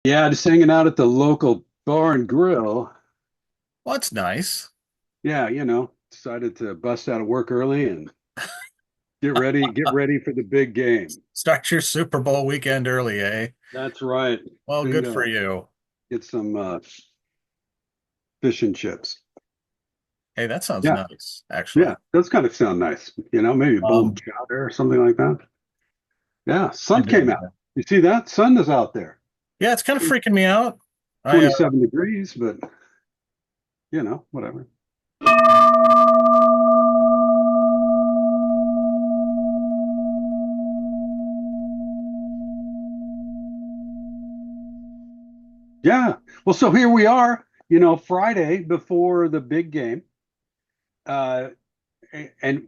Yeah, just hanging out at the local bar and grill. Well, that's nice. Yeah, decided to bust out of work early and get ready for the big game. Start your Super Bowl weekend early, eh? That's right. Well, good for Bingo. you. Get some fish and chips. Hey, that sounds Yeah, nice, actually. yeah, that's kind of sound nice. Maybe a bowl of Um, chowder or something like that. Yeah, I sun came dig out. that. You see that? Sun is out there. Yeah, it's kind of freaking me out. I 27 degrees, but whatever. Yeah. Well, so here we are, Friday before the big game. Uh, and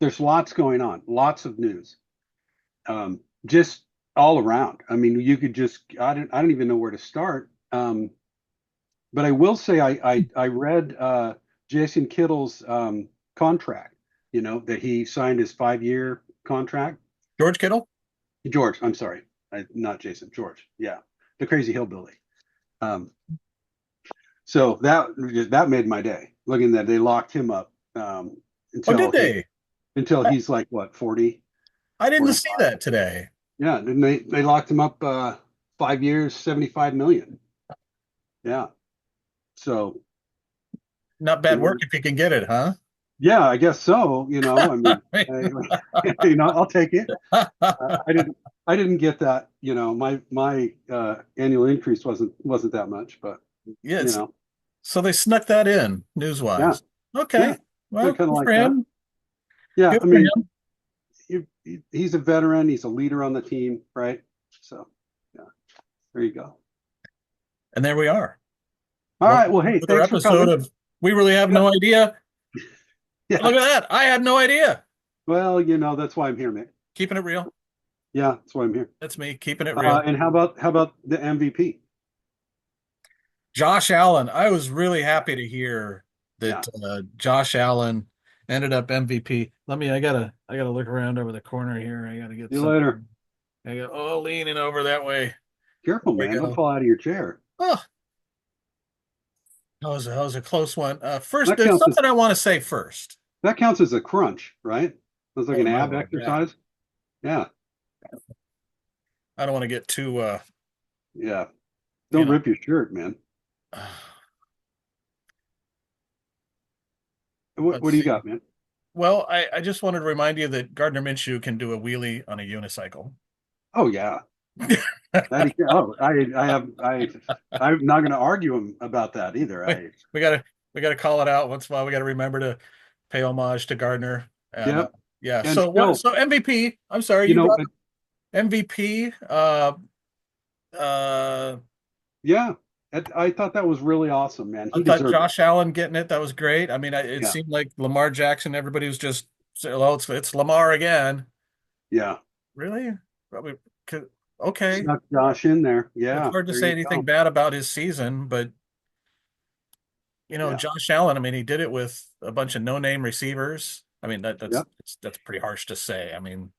there's lots going on, lots of news, just all around. I mean, you could just I don't even know where to start. But I will say I read Jason Kittle's contract. That he signed his 5-year contract. George Kittle. George, I'm sorry, not Jason. George, yeah, the crazy hillbilly. Um, so that made my day. Looking that they locked him up Oh, did until he they? until I, he's like what 40, I didn't see 45. that today. Yeah, and they locked him up 5 years, 75 million. Yeah. So, Not you bad work know, if you can get it, huh? yeah, I guess so. I mean, I, I'll take it. I didn't I didn't get that. My annual increase wasn't that much, but Yeah, you know, so they snuck that in yeah, news-wise. yeah, Okay. I Well, kind of good for like that. him. Yeah, Good I for mean, him. he's a veteran. He's a leader on the team, right? So, yeah, there you go. And there we are. All right. Welcome Well, to hey, another thanks for episode coming. of We Really Have Yeah, No Idea. yeah. Look at that. I had no idea. Well, that's why I'm here, Mick. Keeping it real. Yeah, that's why I'm here. That's me keeping it real. And how about the MVP? Josh Allen. I was really Yeah, happy to hear yeah. that Josh Allen ended up MVP. I gotta look around over the corner here. I gotta See get you some. later. Leaning over that way. Careful, There we man. Don't go. fall out of your chair. Oh, that was a close one. First, That there's counts as something I want to say first. that counts as a crunch, right? That's like Oh an my ab Lord, yeah. exercise. Yeah, I don't want to get too, yeah. you Don't know. rip your shirt, man. What Let's do you see. got, man? Well, I just wanted to remind you that Gardner Minshew can do a wheelie on a unicycle. Oh yeah, that he can. Oh, I'm not going to argue him about that either. we, we gotta we gotta call it out once in a while. We gotta remember to pay homage to Gardner. And Yep. yeah, And so what? still, So MVP. I'm sorry, you you know, brought up MVP. Uh, yeah. I thought that was really awesome, man. I He thought deserved it. Josh Allen getting it. That was great. I mean, it Yeah, seemed like Lamar Jackson. Everybody was just, well, it's Lamar again. yeah. Really? Probably. Okay. Snuck Josh in there. It's Yeah, hard to there say you anything go. bad about his season, but Yeah. Josh Allen. I mean, he did it with a bunch of no-name receivers. I mean, Yep. that's pretty harsh to say. I mean,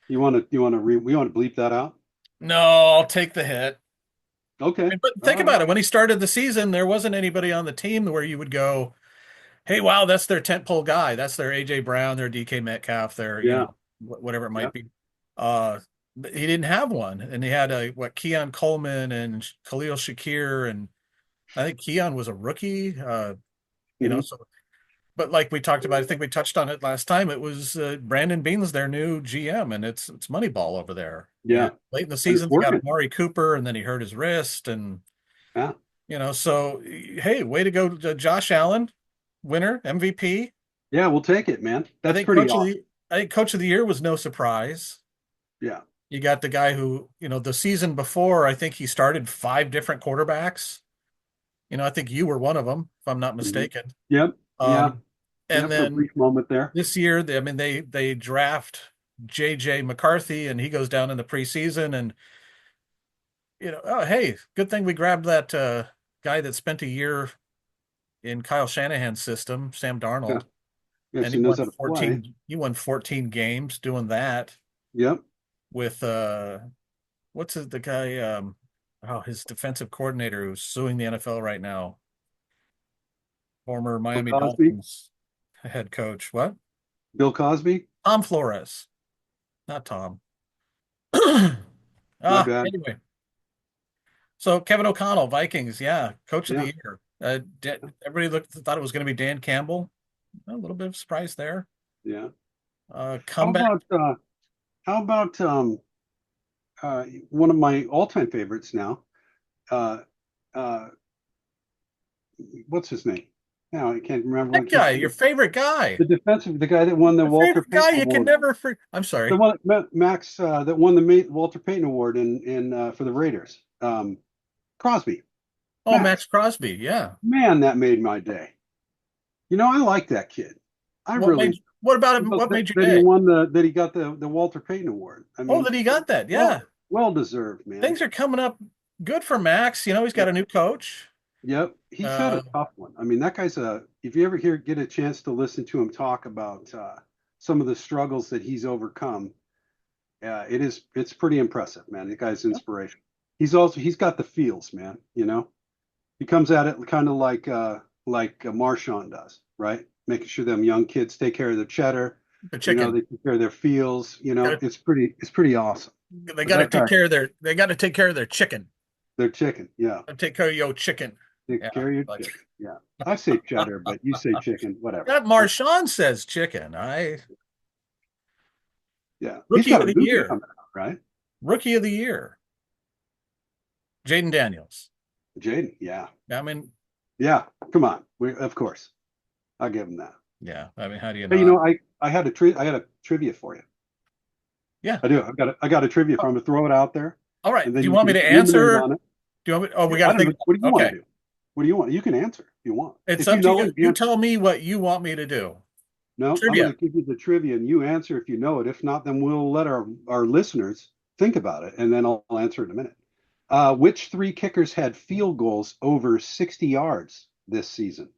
We want to bleep that out? no, I'll take the hit. Okay. But All think right. about it. When he started the season, there wasn't anybody on the team where you would go, "Hey, wow, that's their tentpole guy. That's their AJ Brown, their DK Metcalf, their Yeah. whatever it Yeah. might be." Uh, he didn't have one, and he had Keon Coleman and Khalil Shakir, and I think Keon was a rookie. Hmm. So but like we talked about, I think we touched on it last time. It was Brandon Beane's their new GM, and it's Moneyball over there. Yeah. And late in the And it's season, they got working. Amari Cooper, and then he hurt his wrist, and Yeah. so hey, way to go, Josh Allen, winner, MVP. Yeah. We'll take it, man. I That's think pretty awesome. Coach of the Year was no surprise. Yeah. You got the guy who, the season before, I think he started five different quarterbacks. I think you were one of them, if I'm not Hmm. mistaken. Yep. Yeah. Um, Yeah. and For a then brief moment there. this year, they draft JJ McCarthy, and he goes down in the preseason, and oh hey, good thing we grabbed that guy that spent a year in Kyle Shanahan's system, Sam Yeah. Darnold, Yes. and He knows how to play. He won 14 games doing that Yep. with the guy? His defensive coordinator who's suing the NFL right now. Former Bill Miami Cosby. Dolphins head coach. What? Bill Cosby. Tom Flores, not Tom. My bad. Anyway, so Kevin O'Connell, Vikings, yeah, coach of the Yeah. year. Everybody thought it was going to be Dan Campbell. A little bit of surprise there. Yeah. How Comeback. about how about one of my all-time favorites now? Uh, uh, what's his name? Now I can't remember. That guy, your favorite guy. The defensive, the guy that won the Your Walter favorite guy Payton you can Award, never I'm the sorry. one Max that won the Walter Payton Award in for the Raiders. Crosby, Oh, Max Max. Crosby. Yeah. Man, that made my day. You know, I like that kid. I really What about him? What made your that he day? won that he got the Walter Payton Award. I Oh, mean, that he got that. well Yeah. well deserved, man. Things are coming up good for Max. He's got a new coach. Yep, he's had a Uh, tough one. I mean, that guy's a. If you ever get a chance to listen to him talk about some of the struggles that he's overcome, it's pretty impressive, man. The guy's inspiration. He's got the feels, man. You know, he comes at it kind of like Marshawn does, right? Making sure them young kids take care of their cheddar. the You know, chicken. they take care of their feels. You know, Gotta, it's pretty awesome. they But got to that take guy, care of they got to take care of their chicken. their chicken, yeah. Take care of your chicken. Take Yeah. care of your Like chicken, yeah. I say cheddar, but you say chicken, whatever. that Marshawn says chicken. Yeah, he's Rookie got of a the movie year. coming out, right? Rookie of the year. Jaden Daniels. Jaden, yeah, I mean, yeah. Come on, of course, I'll give him that. yeah. I mean, how do you Hey, you not? know, I had a trivia for you. Yeah. I do. I got a trivia for him to throw it out there, All right. and Do then you you want me can to ruminate answer? on it. Do you want me? Oh, we Yeah, got I to don't think. know. What do you want Okay. to do? What do you want? You can answer if you want. It's If you up to know you. it, You answer. tell me what you want me to do. No, I'm going Trivia. to give you the trivia, and you answer if you know it. If not, then we'll let our listeners think about it, and then I'll answer in a minute. Which three kickers had field goals over 60 yards this season?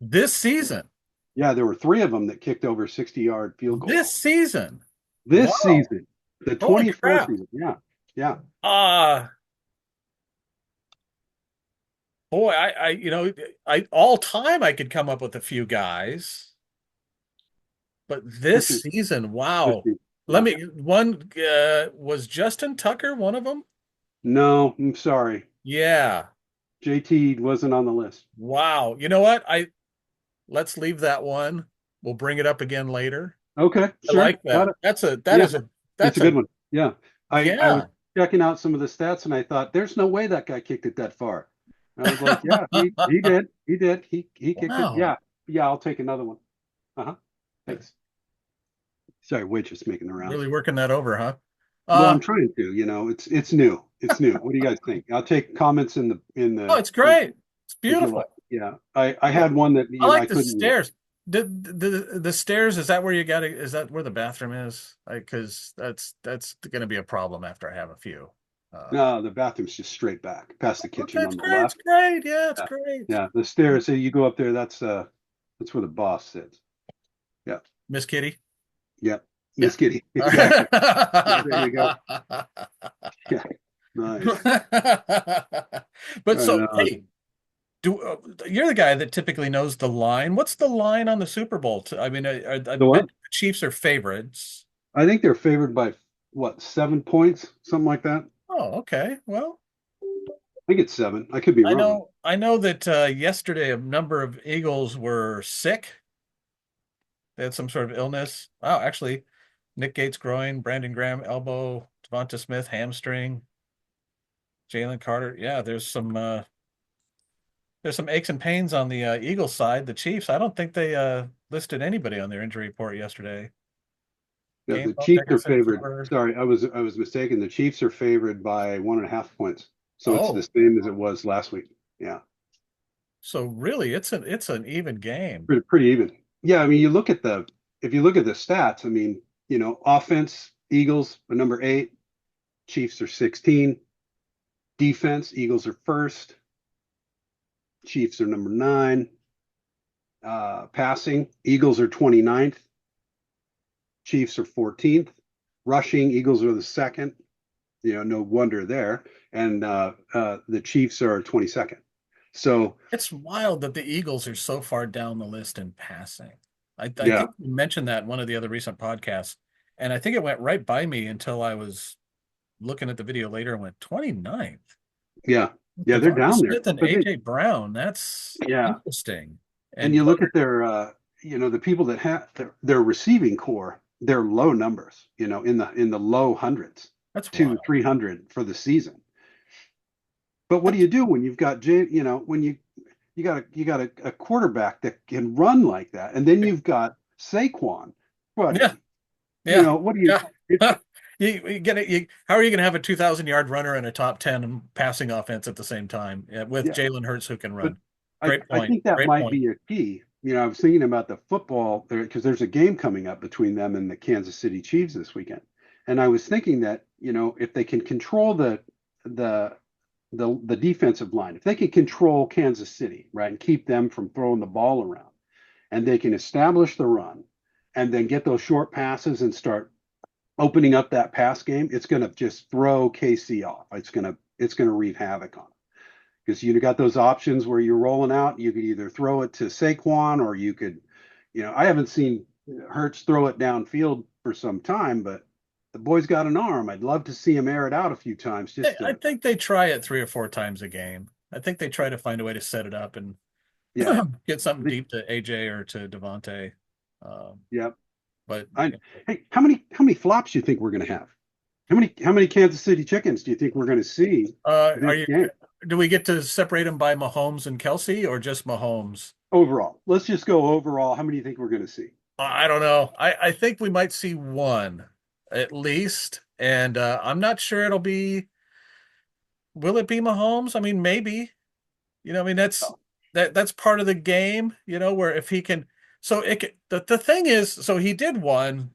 This season. Yeah, there were three of them that kicked over 60-yard field goals This season. this Wow. season, the Holy 24 crap. season. Yeah, yeah. Uh boy, I all time I could come up with a few guys, but This this is season, this wow. season. Let Yeah. me one was Justin Tucker one of them? No, I'm sorry. Yeah. JT wasn't on the list. Wow. You know what? I Let's leave that one. We'll bring it up again later. Okay, I sure. like Got that. it. That Yeah, is a it's a that's good a one. Yeah. I was yeah. checking out some of the stats and I thought, there's no way that guy kicked it that far. And I was like, yeah, he did. He did. He kicked it. Wow. Yeah. Yeah, I'll take another one. Uh-huh. Thanks. Sorry, waitress making the rounds. Really working that over, huh? Well, Uh I'm trying to, it's new. It's new. What do you guys think? I'll take comments oh, it's great. It's if you like. beautiful. Yeah. I had one that I I like the couldn't stairs. The stairs, is that where you gotta is that where the bathroom is? Because that's gonna be a problem after I have a few. no, the bathroom's just straight back past the Okay, kitchen it's on the great, it's left. great. Yeah, it's Yeah. great. Yeah. The stairs, so you go up there, that's where the boss sits. Yeah. Miss Kitty. Yeah. Yeah. Miss Kitty. Exactly. Yeah, there you go. Yeah. Nice. But so, Right on. hey, do you're the guy that typically knows the line. What's the line on the Super Bowl? I mean, I The bet what? the Chiefs are favorites. I think they're favored by what, 7 points, something like that. Oh, okay. Well, I think it's seven. I could be wrong. I know that yesterday a number of Eagles were sick. They had some sort of illness. Oh, actually, Nick Gates groin, Brandon Graham elbow, Devonta Smith hamstring, Jalen Carter. Yeah, there's some aches and pains on the Eagles side. The Chiefs, I don't think they listed anybody on their injury report yesterday. Yeah, the Gainwell, Chiefs are Dickerson, favored. Fuller. Sorry, I was mistaken. The Chiefs are favored by 1.5 points. So it's the Oh, same as it was last week. Yeah. so really, it's an even game. Pretty even. Yeah, I mean, if you look at the stats, I mean, offense, Eagles are number 8, Chiefs are 16. Defense, Eagles are first, Chiefs are number 9. Passing, Eagles are 29th, Chiefs are 14th. Rushing, Eagles are the second, No wonder there. And the Chiefs are 22nd. So It's wild that the Eagles are so far down the list in passing. I yeah, think you mentioned that in one of the other recent podcasts, and I think it went right by me until I was looking at the video later and went 29th. yeah, yeah, they're Devonta down there. Smith and But they, AJ Brown. That's yeah, interesting. and And you look at their, the people that have their receiving core, they're low numbers, in the low hundreds that's to wild. 300 for the season. But what do That's you do when you've got when you got a quarterback that can run like that, and then you've got Saquon, yeah, buddy. yeah, What do you? yeah. It's You get it. How are you going to have a 2,000-yard runner and a top 10 passing offense at the same time with yeah, Jalen Hurts who can but run? I Great I point. think that Great might point. be a key. I was thinking about the football there because there's a game coming up between them and the Kansas City Chiefs this weekend, and I was thinking that if they can control the the defensive line, if they can control Kansas City, right, and keep them from throwing the ball around, and they can establish the run, and then get those short passes and start opening up that pass game, it's going to just throw KC off. It's going to wreak havoc on them because you got those options where you're rolling out. You could either throw it to Saquon or you could, I haven't seen Hurts throw it downfield for some time, but the boy's got an arm. I'd love to see him air it out a few times just I to, think they try it 3 or 4 times a game. I think they try to find a way to set it up and yeah, get something deep to AJ or to Devontae. Um, yeah. but Hey, how many flops do you think we're going to have? How many Kansas City chickens do you think we're going to see are this you? game Do we get to separate them by Mahomes and Kelsey or just Mahomes? overall? Let's just go overall. How many do you think we're going to see? I don't know. I think we might see one at least, and I'm not sure it'll be. Will it be Mahomes? I mean, maybe. I mean Oh, that's part of the game. Where if he can, so the thing is, so he did one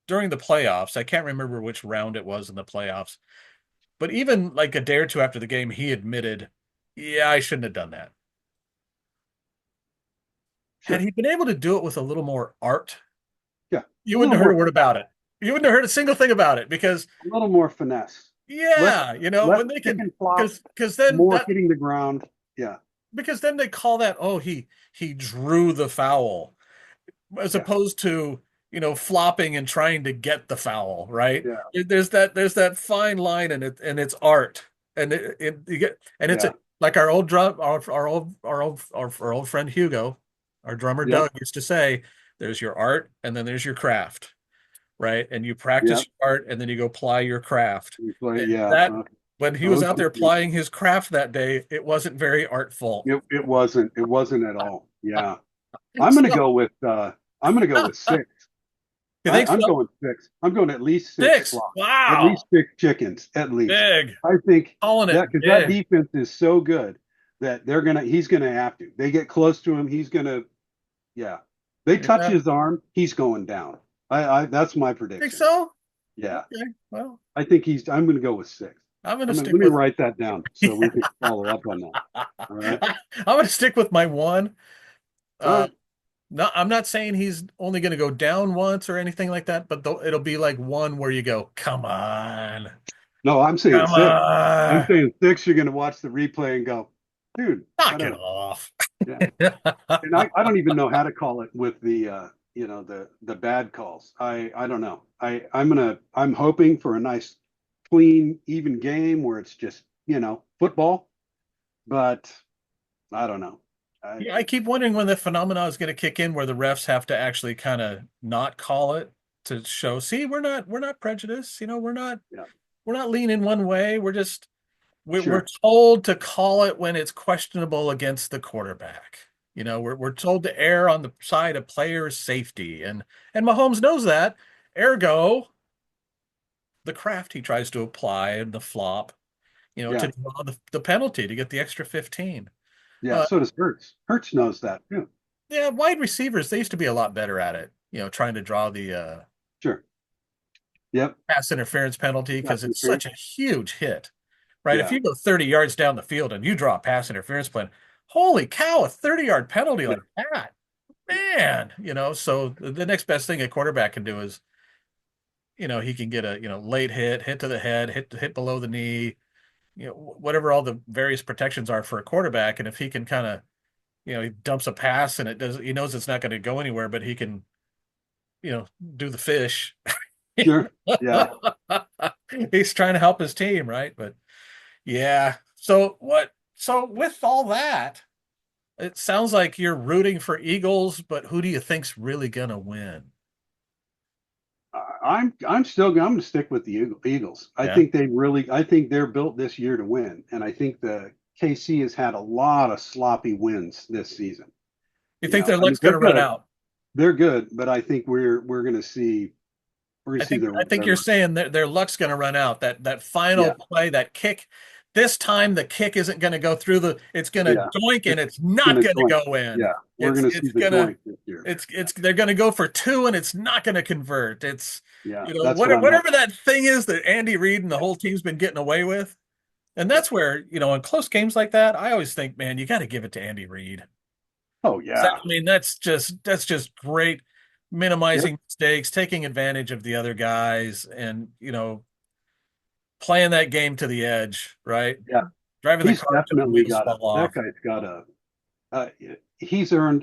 during the playoffs. I can't remember which round it was in the playoffs, but even like a day or two after the game, he admitted, "Yeah, I shouldn't have done that." Had sure. he been able to do it with a little more art, Yeah. you A wouldn't little have heard more, a word about it. You wouldn't have heard a single thing about it because a little more finesse. Less, yeah, less when they can chicken flop, because then more that hitting the ground. Yeah. because then they call that, oh, he drew the foul as Yeah. opposed to flopping and trying to get the foul, right? Yeah. There's that fine line, and it's art, and you get, and it's Yeah. like our old drum our old friend Hugo, our drummer Yep. Doug used to say, there's your art and then there's your craft, right? And you practice Yep. your art and then you go apply your craft. We play. And Yeah. that when he was Those out there would be. applying his craft that day, it wasn't very artful. It wasn't. It wasn't at all. Yeah. I'm gonna So, go with. I'm gonna go with six. you I, think I'm so? going six. I'm going at least six Six. flops. At Wow. least six chickens. At least. Big. I think Calling it that because that big. defense is so good that he's gonna have to. They get close to him. He's gonna. Yeah. They touch Yeah. his arm. He's going down. That's my Think prediction. so? Yeah. Okay. Well, I think I'm going to go with six. I'm gonna Let stick me with write that down so we can follow up on that. All right. I'm gonna stick with my one. All Uh right. no, I'm not saying he's only gonna go down once or anything like that, but it'll be like one where you go, come on, No, I'm saying come six. I'm on, saying six. You're going to watch the replay and go, dude, I knock don't it know. off. Yeah. And I don't even know how to call it with the bad calls. I don't know. I'm hoping for a nice, clean, even game where it's just, football, but I don't know. I, Yeah, I keep wondering when the phenomena is gonna kick in where the refs have to actually kind of not call it to show, see, we're not prejudiced, yeah, we're not leaning one way. We're sure. told to call it when it's questionable against the quarterback. We're told to err on the side of player safety, and Mahomes knows that. Ergo, the craft he tries to apply and the flop, to Yeah. draw the penalty to get the extra 15. Yeah. Uh, So does Hertz. Hertz knows that too. yeah, wide receivers, they used to be a lot better at it, trying to draw the Sure. Yep. pass interference penalty because That's it's interference. such a huge hit, right? If Yeah. you go 30 yards down the field and you draw a pass interference plan, holy cow, a 30-yard penalty Yeah. like that, Yeah. man, so the next best thing a quarterback can do is, he can get a, late hit to the head, hit below the knee, whatever all the various protections are for a quarterback. And if he can kind of, he dumps a pass and he knows it's not going to go anywhere, but he can, do the fish. Sure. Yeah. He's trying to help his team, right? But yeah. So with all that, it sounds like you're rooting for Eagles, but who do you think's really gonna win? I'm going to stick with the Eagles. Yeah. I think they're built this year to win, and I think the KC has had a lot of sloppy wins this season. You think their I mean luck's gonna run out? they're good, but I think we're going to see I think their you're luck. saying their luck's going to run out. That final Yeah, play, that kick. This time the kick isn't going to go through the. It's going to yeah, doink and it's it's not going to going to doink. go in. Yeah, we're going to see It's the gonna doink this year. it's they're going to go for two and it's not going to convert. It's Yeah, that's what I'm whatever hoping. that thing is that Andy Reid and the whole team's been getting away with. And Yeah. that's where, in close games like that, I always think, man, you got to give it to Andy Reid. Oh yeah. I mean, that's just great, Yep. minimizing mistakes, taking advantage of the other guys, and playing that game to the edge, right? Yeah. Driving the He's car till the definitely wheels got a fall that off. guy's got a uh, he's earned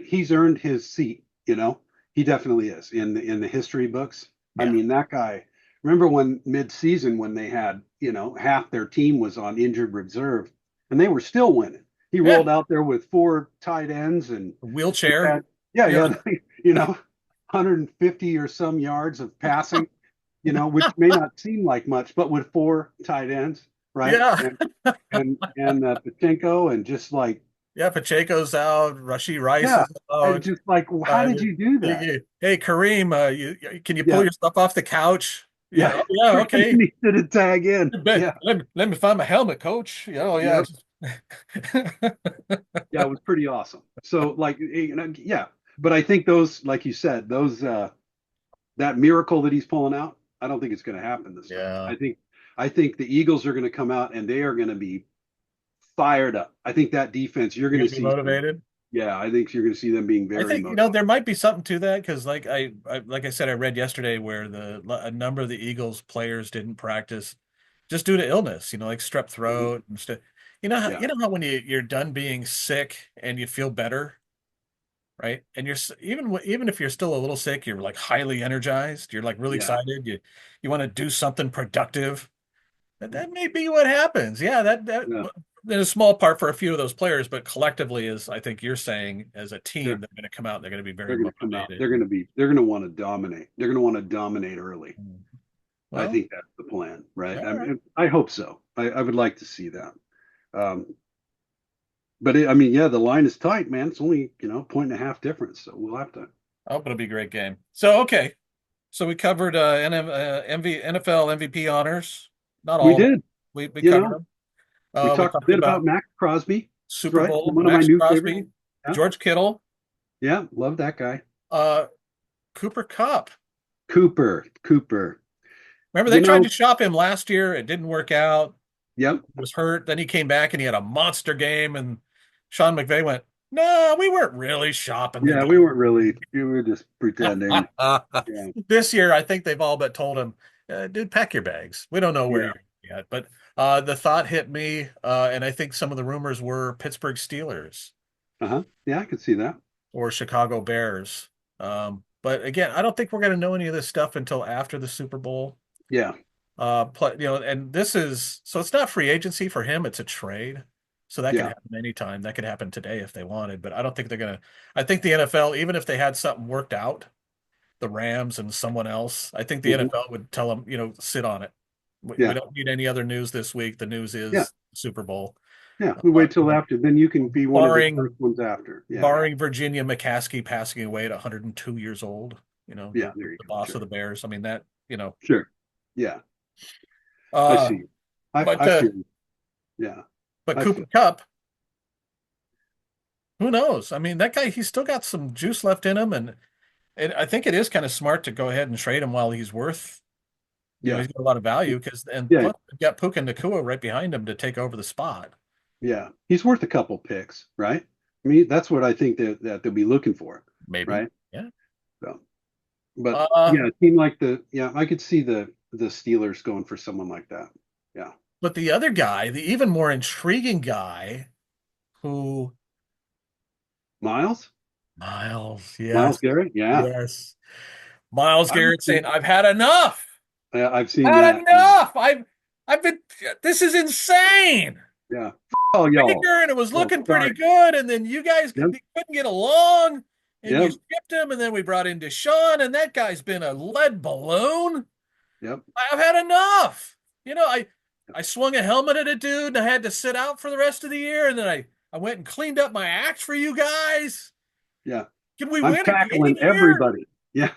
his seat. He definitely is in the history books. I Yeah, mean, that guy. Remember when mid-season when they had half their team was on injured reserve, and they were still winning. He yeah, rolled out there with four tight ends, and he wheelchair. had yeah, Yeah, yeah, 150 or some yards of passing. Which may not seem like much, but with four tight ends, right? yeah, And Pachenko and just like yeah. Pacheco's out. Rushy Rice yeah, is and out. just like how did You, you do that? hey Kareem, can you pull Yeah, your stuff off the couch? Yeah, yeah. oh, yeah, And okay. then he did a tag in. Yeah, Let me find my helmet, coach. Yeah, oh yeah. yep, yeah. It was pretty awesome. So like yeah, but I think those, like you said, those that miracle that he's pulling out, I don't think it's going to happen this time. Yeah. I think the Eagles are going to come out and they are going to be fired up. I think that defense, you're You're going to gonna be see some. motivated. Yeah, I think you're going to see them being I very think motivated. there might be something to that because, like like I said, I read yesterday where a number of the Eagles players didn't practice just due to illness. Like strep Mhm. throat and stuff. Yeah, You know how when you're done being sick and you feel better, right? And even if you're still a little sick, you're like highly energized. You're like really yeah, excited. You want to do something productive. That may be what happens. Yeah, that yeah. in a small part for a few of those players, but collectively, as I think you're saying, as a team, Sure. they're going to come out. They're going to be very They're going to come out. motivated. They're going to want to dominate. They're going to want to dominate early. Mm. I Well, think that's the plan, right? all right. I hope so. I would like to see that. Um, but I mean, yeah, the line is tight, man. It's only, point and a half difference. So we'll have to. I hope it'll be a great game. So, okay. So we covered NFL MVP honors. Not We all of them. did, We you covered know, them. we We talked a talked bit about about Mac Crosby. That's Super right. Bowl, One of my Max new favorites. Crosby, Yeah. George Kittle, Yeah. Love that guy. uh, Cooper Cup. Cooper. Remember, they You tried know, to shop him last year. It didn't work out. yep. He was hurt. Then he came back and he had a monster game. And Sean McVay went, "No, we weren't really shopping the Yeah. We weren't really, we were just pretending. guy." Yeah. This year, I think they've all but told him, "Dude, pack your bags. We don't know where Yeah. you're yet." But the thought hit me, and I think some of the rumors were Pittsburgh Steelers Uh-huh. Yeah. I could see that. or Chicago Bears. But again, I don't think we're going to know any of this stuff until after the Super Bowl. Yeah. And this is so it's not free agency for him, it's a trade. So that could Yeah. happen anytime. That could happen today if they wanted, but I don't think they're gonna. I think the NFL, even if they had something worked out, the Rams and someone else, I think the Mhm. NFL would tell them, sit on it. We Yeah. don't need any other news this week. The news Yeah. is Super Bowl. Yeah. We wait till after. Then you can be one of the Barring first ones after. Yeah. barring Virginia McCaskey passing away at 102 years old, Yeah. There you the go. boss of Sure. the Bears. I mean that. Sure. Yeah. I Uh, see. I, but I uh, feel. Yeah. but I Cooper feel. Cup, who knows? I mean, that guy, he's still got some juice left in him, and I think it is kind of smart to go ahead and trade him while he's worth, Yeah. he's got a lot of value and Yeah. plus we've got Puka Nacua right behind him to take over the spot. Yeah. He's worth a couple picks, right? I mean, that's what I think that they'll be looking for, Maybe. right? Yeah. So, But Uh, yeah, a team like I could see the Steelers going for someone like that. Yeah. but the other guy, the even more intriguing guy, who Miles? Miles, Miles yes, Garrett? Yeah. yes, Miles I would Garrett think, saying, "I've had enough. yeah, I've seen Had that. enough. I've been. This is insane." Yeah. Oh, y'all. Baker, and it was Oh, looking pretty sorry. good, and then you guys Yep. couldn't get along, and you Yep. skipped him, and then we brought in Deshaun, and that guy's been a lead balloon. Yep. I've had enough. I swung a helmet at a dude, and I had to sit out for the rest of the year, and then I went and cleaned up my act for you guys. Yeah. Can we I'm win a game tackling here? everybody. Yeah.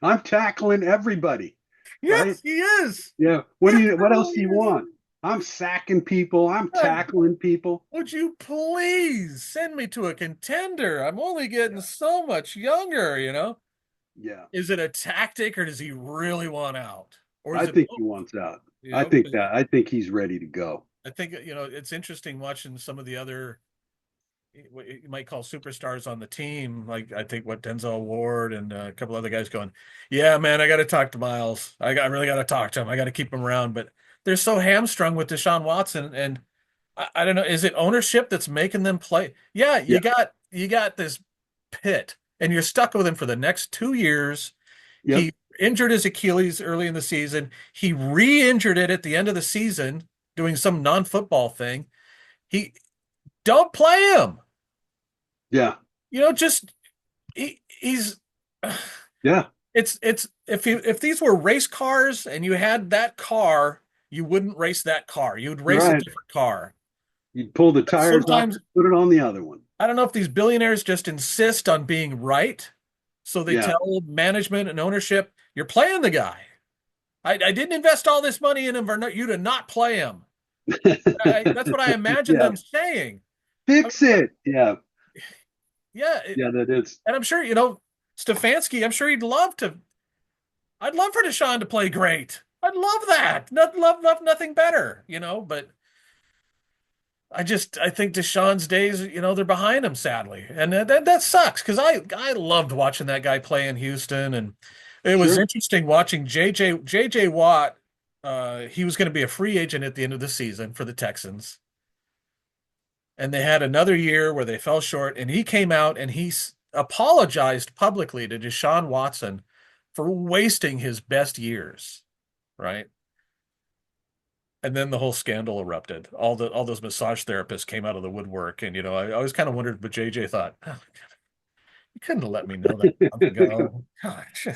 I'm tackling everybody. Right? Yes, he is. Yeah. He What else do absolutely you is. want? I'm sacking people. I'm God, tackling people. would you please send me to a contender? I'm only getting so much younger. Yeah. Is it a tactic or does he really want out? Or I is it think he both? wants out. You know, 'cause I think he's ready to go. I think, it's interesting watching some of the other, what you might call superstars on the team. Like, I think what Denzel Ward and a couple other guys going, yeah, man, I got to talk to Miles. I really got to talk to him. I got to keep him around. But they're so hamstrung with Deshaun Watson. And I don't know, is it ownership that's making them play? Yeah, Yeah. you got this pit and you're stuck with him for the next 2 years. Yep. He injured his Achilles early in the season. He re-injured it at the end of the season doing some non-football thing. He don't play him. Yeah. Just he's Yeah. it's if these were race cars and you had that car, you wouldn't race that car. You would race a Right. different car. You pull the tires off, Sometimes put it on the other one. I don't know if these billionaires just insist on being right. So they Yeah. tell management and ownership, you're playing the guy. I didn't invest all this money in him for you to not play him. That's what I imagine Yeah. them saying. I mean, Fix it. Yeah. yeah, Yeah, that is. and I'm sure, Stefanski, I'm sure he'd love to. I'd love for Deshaun to play great. I'd love that. Love nothing better, but I think Deshaun's days, they're behind him, sadly, and that sucks because I loved watching that guy play in Houston, and it was Sure. interesting watching JJ Watt. He was going to be a free agent at the end of the season for the Texans, and they had another year where they fell short, and he came out and apologized publicly to Deshaun Watson for wasting his best years, right? And then the whole scandal erupted. All those massage therapists came out of the woodwork, and I always kind of wondered what JJ thought. Oh, you couldn't have let me know that a month ago. Gosh,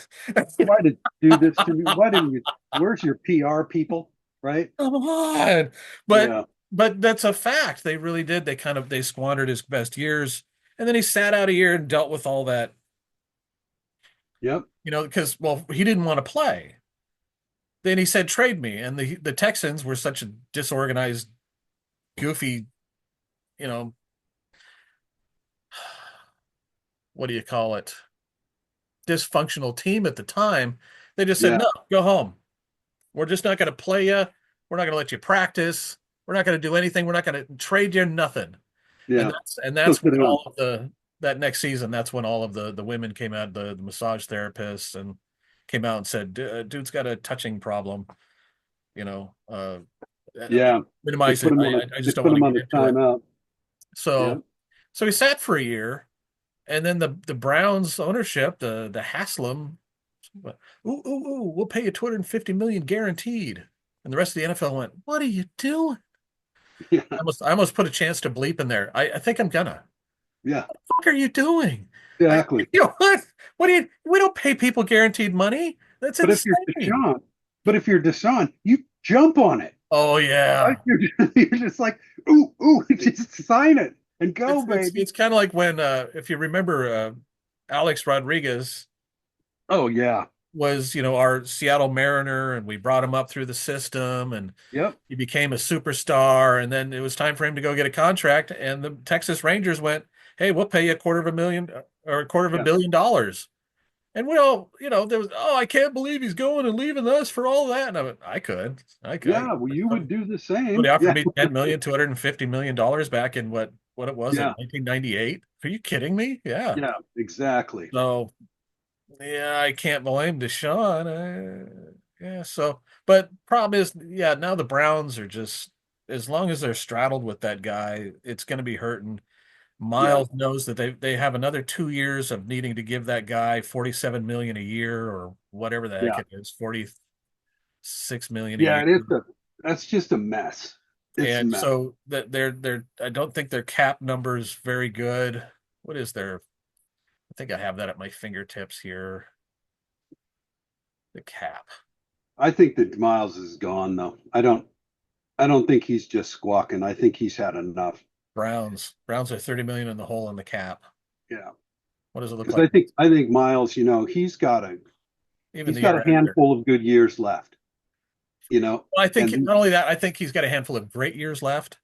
Why did you do this to me? Why didn't you? Where's your PR people? Right? come on. But Yeah. but that's a fact. They really did. They squandered his best years, and then he sat out a year and dealt with all that. Yep. Because he didn't want to play. Then he said trade me, and the Texans were such a disorganized, goofy, you know, what do you call it? Dysfunctional team at the time. They just said, Yeah. no, go home. We're just not going to play you. We're not going to let you practice. We're not going to do anything. We're not going to trade you nothing. And Yeah. that's So sit when down. all of that next season, that's when all of the women came out, the massage therapists, and came out and said, dude's got a touching problem, you know, uh, Yeah. minimize it. I They just don't put want to him on get the into it. timeout. Yeah. So he sat for a year, and then the Browns ownership, the Haslam, we'll pay you 250 million guaranteed. And the rest of the NFL went, what are you doing? Yeah. I almost put a chance to bleep in there. I think I'm gonna. Yeah. What are you doing? I, Exactly. what do you, we don't pay people guaranteed money. That's But if you're insane. Deshaun, you jump on it. Oh Right? yeah. You're just like, ooh, ooh, just sign it and go, It's baby. kind of like when if you remember Alex Rodriguez Oh yeah. was, our Seattle Mariner, and we brought him up through the system, and Yep. he became a superstar, and then it was time for him to go get a contract, and the Texas Rangers went, "Hey, we'll pay you a quarter of a million or a quarter of a Yeah. billion dollars." And we all, there was, "Oh, I can't believe he's going and leaving us for all that." And I went, I could. Yeah. Well, you would do the same. Somebody offered Yeah. me 10 million, $250 million back in what it was in Yeah. 1998. Are you kidding me? Yeah. Yeah. Exactly. So Yeah, I can't blame Deshaun. Yeah, so, but problem is, yeah, now the Browns are just, as long as they're straddled with that guy, it's going to be hurting. Yeah, Miles knows that they have another 2 years of needing to give that guy 47 million a year or whatever the heck yeah, it is, 46 million a yeah. year. It is that's just a mess. It's a And mess. so that they're I don't think their cap number is very good. What is their, I think I have that at my fingertips here. The cap. I think that Miles is gone though. I don't think he's just squawking. I think he's had enough. Browns are 30 million in the hole in the cap. Yeah. What does it look Because like? I think Miles, Even he's the got year a after. handful of good years left, you know, Well, I think and not only that, I think he's got a handful of great years left,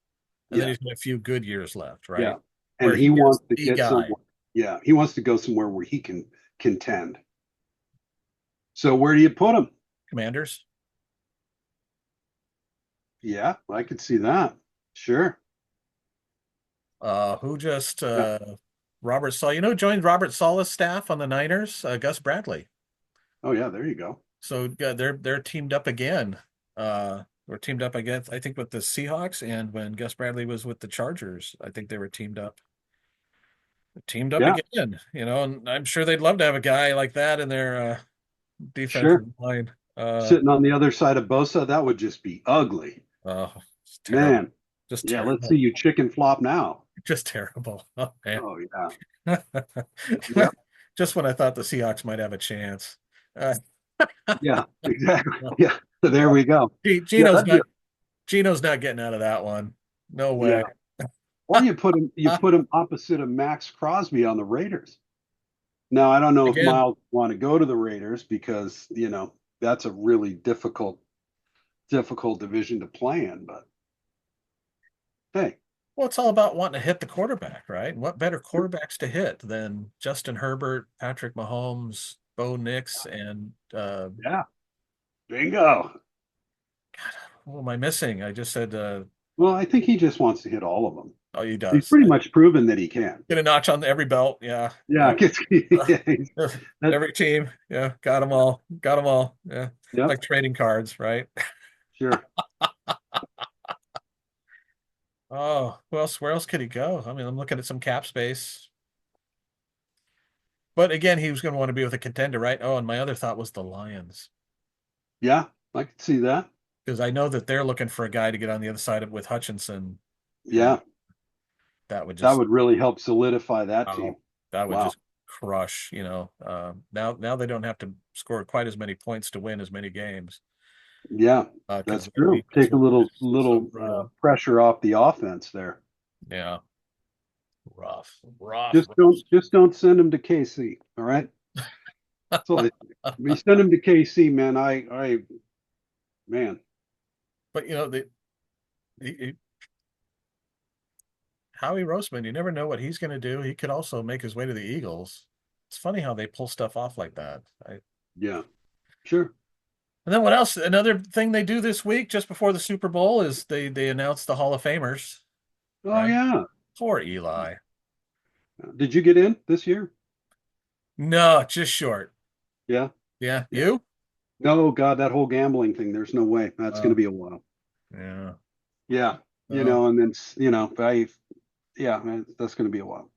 and then yeah, he's got a few good years left, yeah. right? And Where he he is wants to the get guy. somewhere. Yeah, he wants to go somewhere where he can contend. So where do you put him? Commanders. Yeah, I could see that. Sure. Who just Yeah. Robert Saul, joined Robert Saleh's staff on the Niners, Gus Bradley. Oh yeah, there you go. So they're teamed up again. We're teamed up again, I think, with the Seahawks, and when Gus Bradley was with the Chargers, I think they were teamed up Yeah, again, and I'm sure they'd love to have a guy like that in their defensive sure. line. Sitting on the other side of Bosa, that would just be ugly. Oh, it's terrible. Man. Just Yeah, let's see terrible. you chicken flop now. Just terrible. Oh man. Oh yeah. Yep. Just when I thought the Seahawks might have a chance. Uh, Yeah, exactly. Yeah. So there we go. Yeah, Gino's that'd be not Gino's not getting out of that one. No yeah. way. Or you put him opposite of Max Crosby on the Raiders. Now, I don't know if Again, Miles want to go to the Raiders because, that's a really difficult division to play in, but hey, well, it's all about wanting to hit the quarterback, right? What better quarterbacks to hit than Justin Herbert, Patrick Mahomes, Bo Nix, and yeah, bingo. what am I missing? I just said Well, I think he just wants to hit all of them. oh, he He's does. pretty much proven that he can. Get a notch on every belt. Yeah. Yeah, Yeah. yeah, that, Every team. Yeah. Got them all. Got them all. Yeah. yep, Like trading cards, right? sure. Oh, where else could he go? I mean, I'm looking at some cap space. But again, he was going to want to be with a contender, right? Oh, and my other thought was the Lions. Yeah, I could see that. Because I know that they're looking for a guy to get on the other side of with Hutchinson, and Yeah, that would that just would really help solidify that team. oh, that would Wow. just crush, now they don't have to score quite as many points to win as many games. Yeah, Because that's their true. defense Take a will little just so little brutal. pressure off the offense there. Yeah, rough, rough. Just don't send him to KC. All right. So when you send him to KC, man, man, But the Howie Roseman, you never know what he's going to do. He could also make his way to the Eagles. It's funny how they pull stuff off like that. yeah, sure. And then what else? Another thing they do this week, just before the Super Bowl, is they announce the Hall of Famers. Oh Right? yeah. Poor Eli. Did you get in this year? No, just short. Yeah, Yeah, yeah. you? No, God, that whole gambling thing. There's no way. That's going to Oh, be a while. yeah. Yeah, Oh, and then yeah, man, that's going to be a while.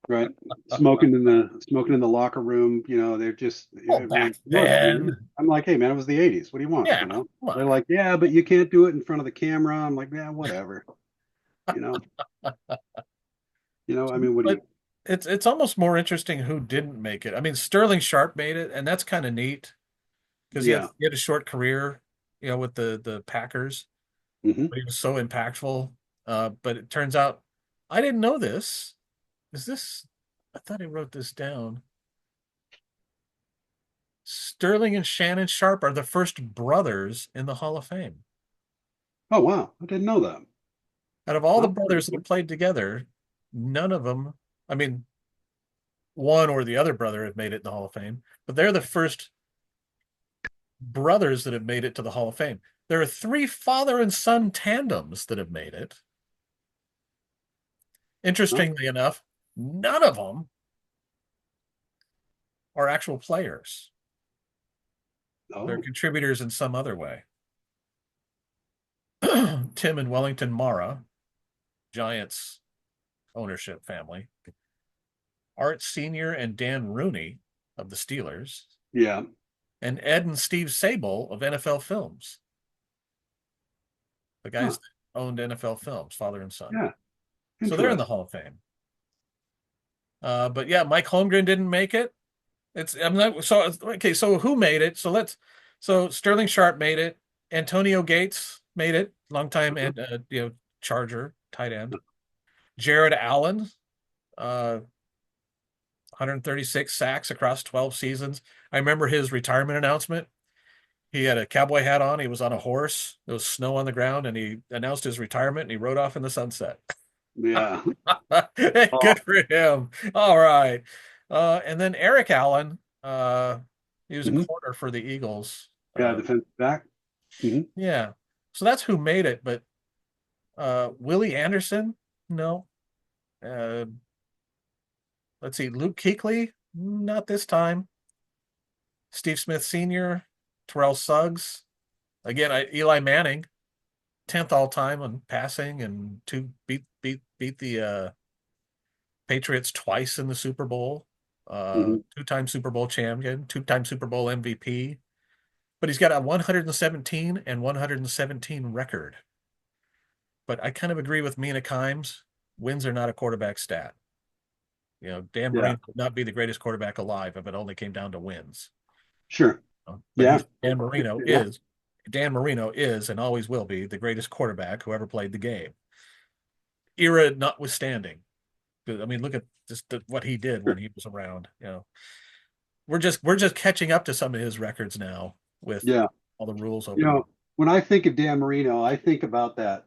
Right. Smoking in the locker room. They're just, well, I'm back like, look, then. I'm like, hey, man, it was the 80s. What do you want? Yeah, come They're on. like, yeah, but you can't do it in front of the camera. I'm like, yeah, whatever. You know, I mean, what do you, But it's almost more interesting who didn't make it. I mean, Sterling Sharp made it, and that's kind of neat because he had yeah. he had a short career, with the Packers. Hmm. But he was so impactful. But it turns out I didn't know this. Is this? I thought I wrote this down. Sterling and Shannon Sharp are the first brothers in the Hall of Fame. Oh, wow. I didn't know that. Out of all the That's pretty brothers that cool. have played together, none of them, I mean, one or the other brother have made it in the Hall of Fame, but they're the first brothers that have made it to the Hall of Fame. There are three father and son tandems that have made it. Huh? Interestingly enough, none of them are actual players. They're Oh, contributors in some other way. Tim and Wellington Mara, Giants ownership family. Art Sr. and Dan Rooney of the Steelers. yeah. And Ed and Steve Sable of NFL Films. The Huh. guys that owned NFL Films, father and son. Yeah. So they're in the Interesting. Hall of Fame. But yeah, Mike Holmgren didn't make it. I'm not so okay. So who made it? So Sterling Sharp made it. Antonio Gates made it, longtime Uh-huh. and Charger tight end. Jared Allen, 136 sacks across 12 seasons. I remember his retirement announcement. He had a cowboy hat on. He was on a horse. There was snow on the ground, and he announced his retirement. And he rode off in the sunset. Yeah. Good Oh, for him. All right. And then Eric Allen, he was a mhm. corner for the Eagles. Yeah. Defensive back. Hmm. Yeah. So that's who made it. But Willie Anderson, no. Uh, let's see, Luke Kuechly, not this time. Steve Smith Sr., Terrell Suggs. Again, Eli Manning, 10th all time on passing, and beat the Patriots twice in the Super Bowl. Hmm. Two-time Super Bowl champion, two-time Super Bowl MVP. But he's got a 117 and 117 record. But I kind of agree with Mina Kimes. Wins are not a quarterback stat. Dan Yeah. Marino would not be the greatest quarterback alive if it only came down to wins. Sure. But Yeah. Yeah. Dan Marino is and always will be the greatest quarterback who ever played the game. Era notwithstanding. I mean, look at just what he did when Sure. he was around. We're just catching up to some of his records now with Yeah. all the rules You opening know, up. when I think of Dan Marino, I think about that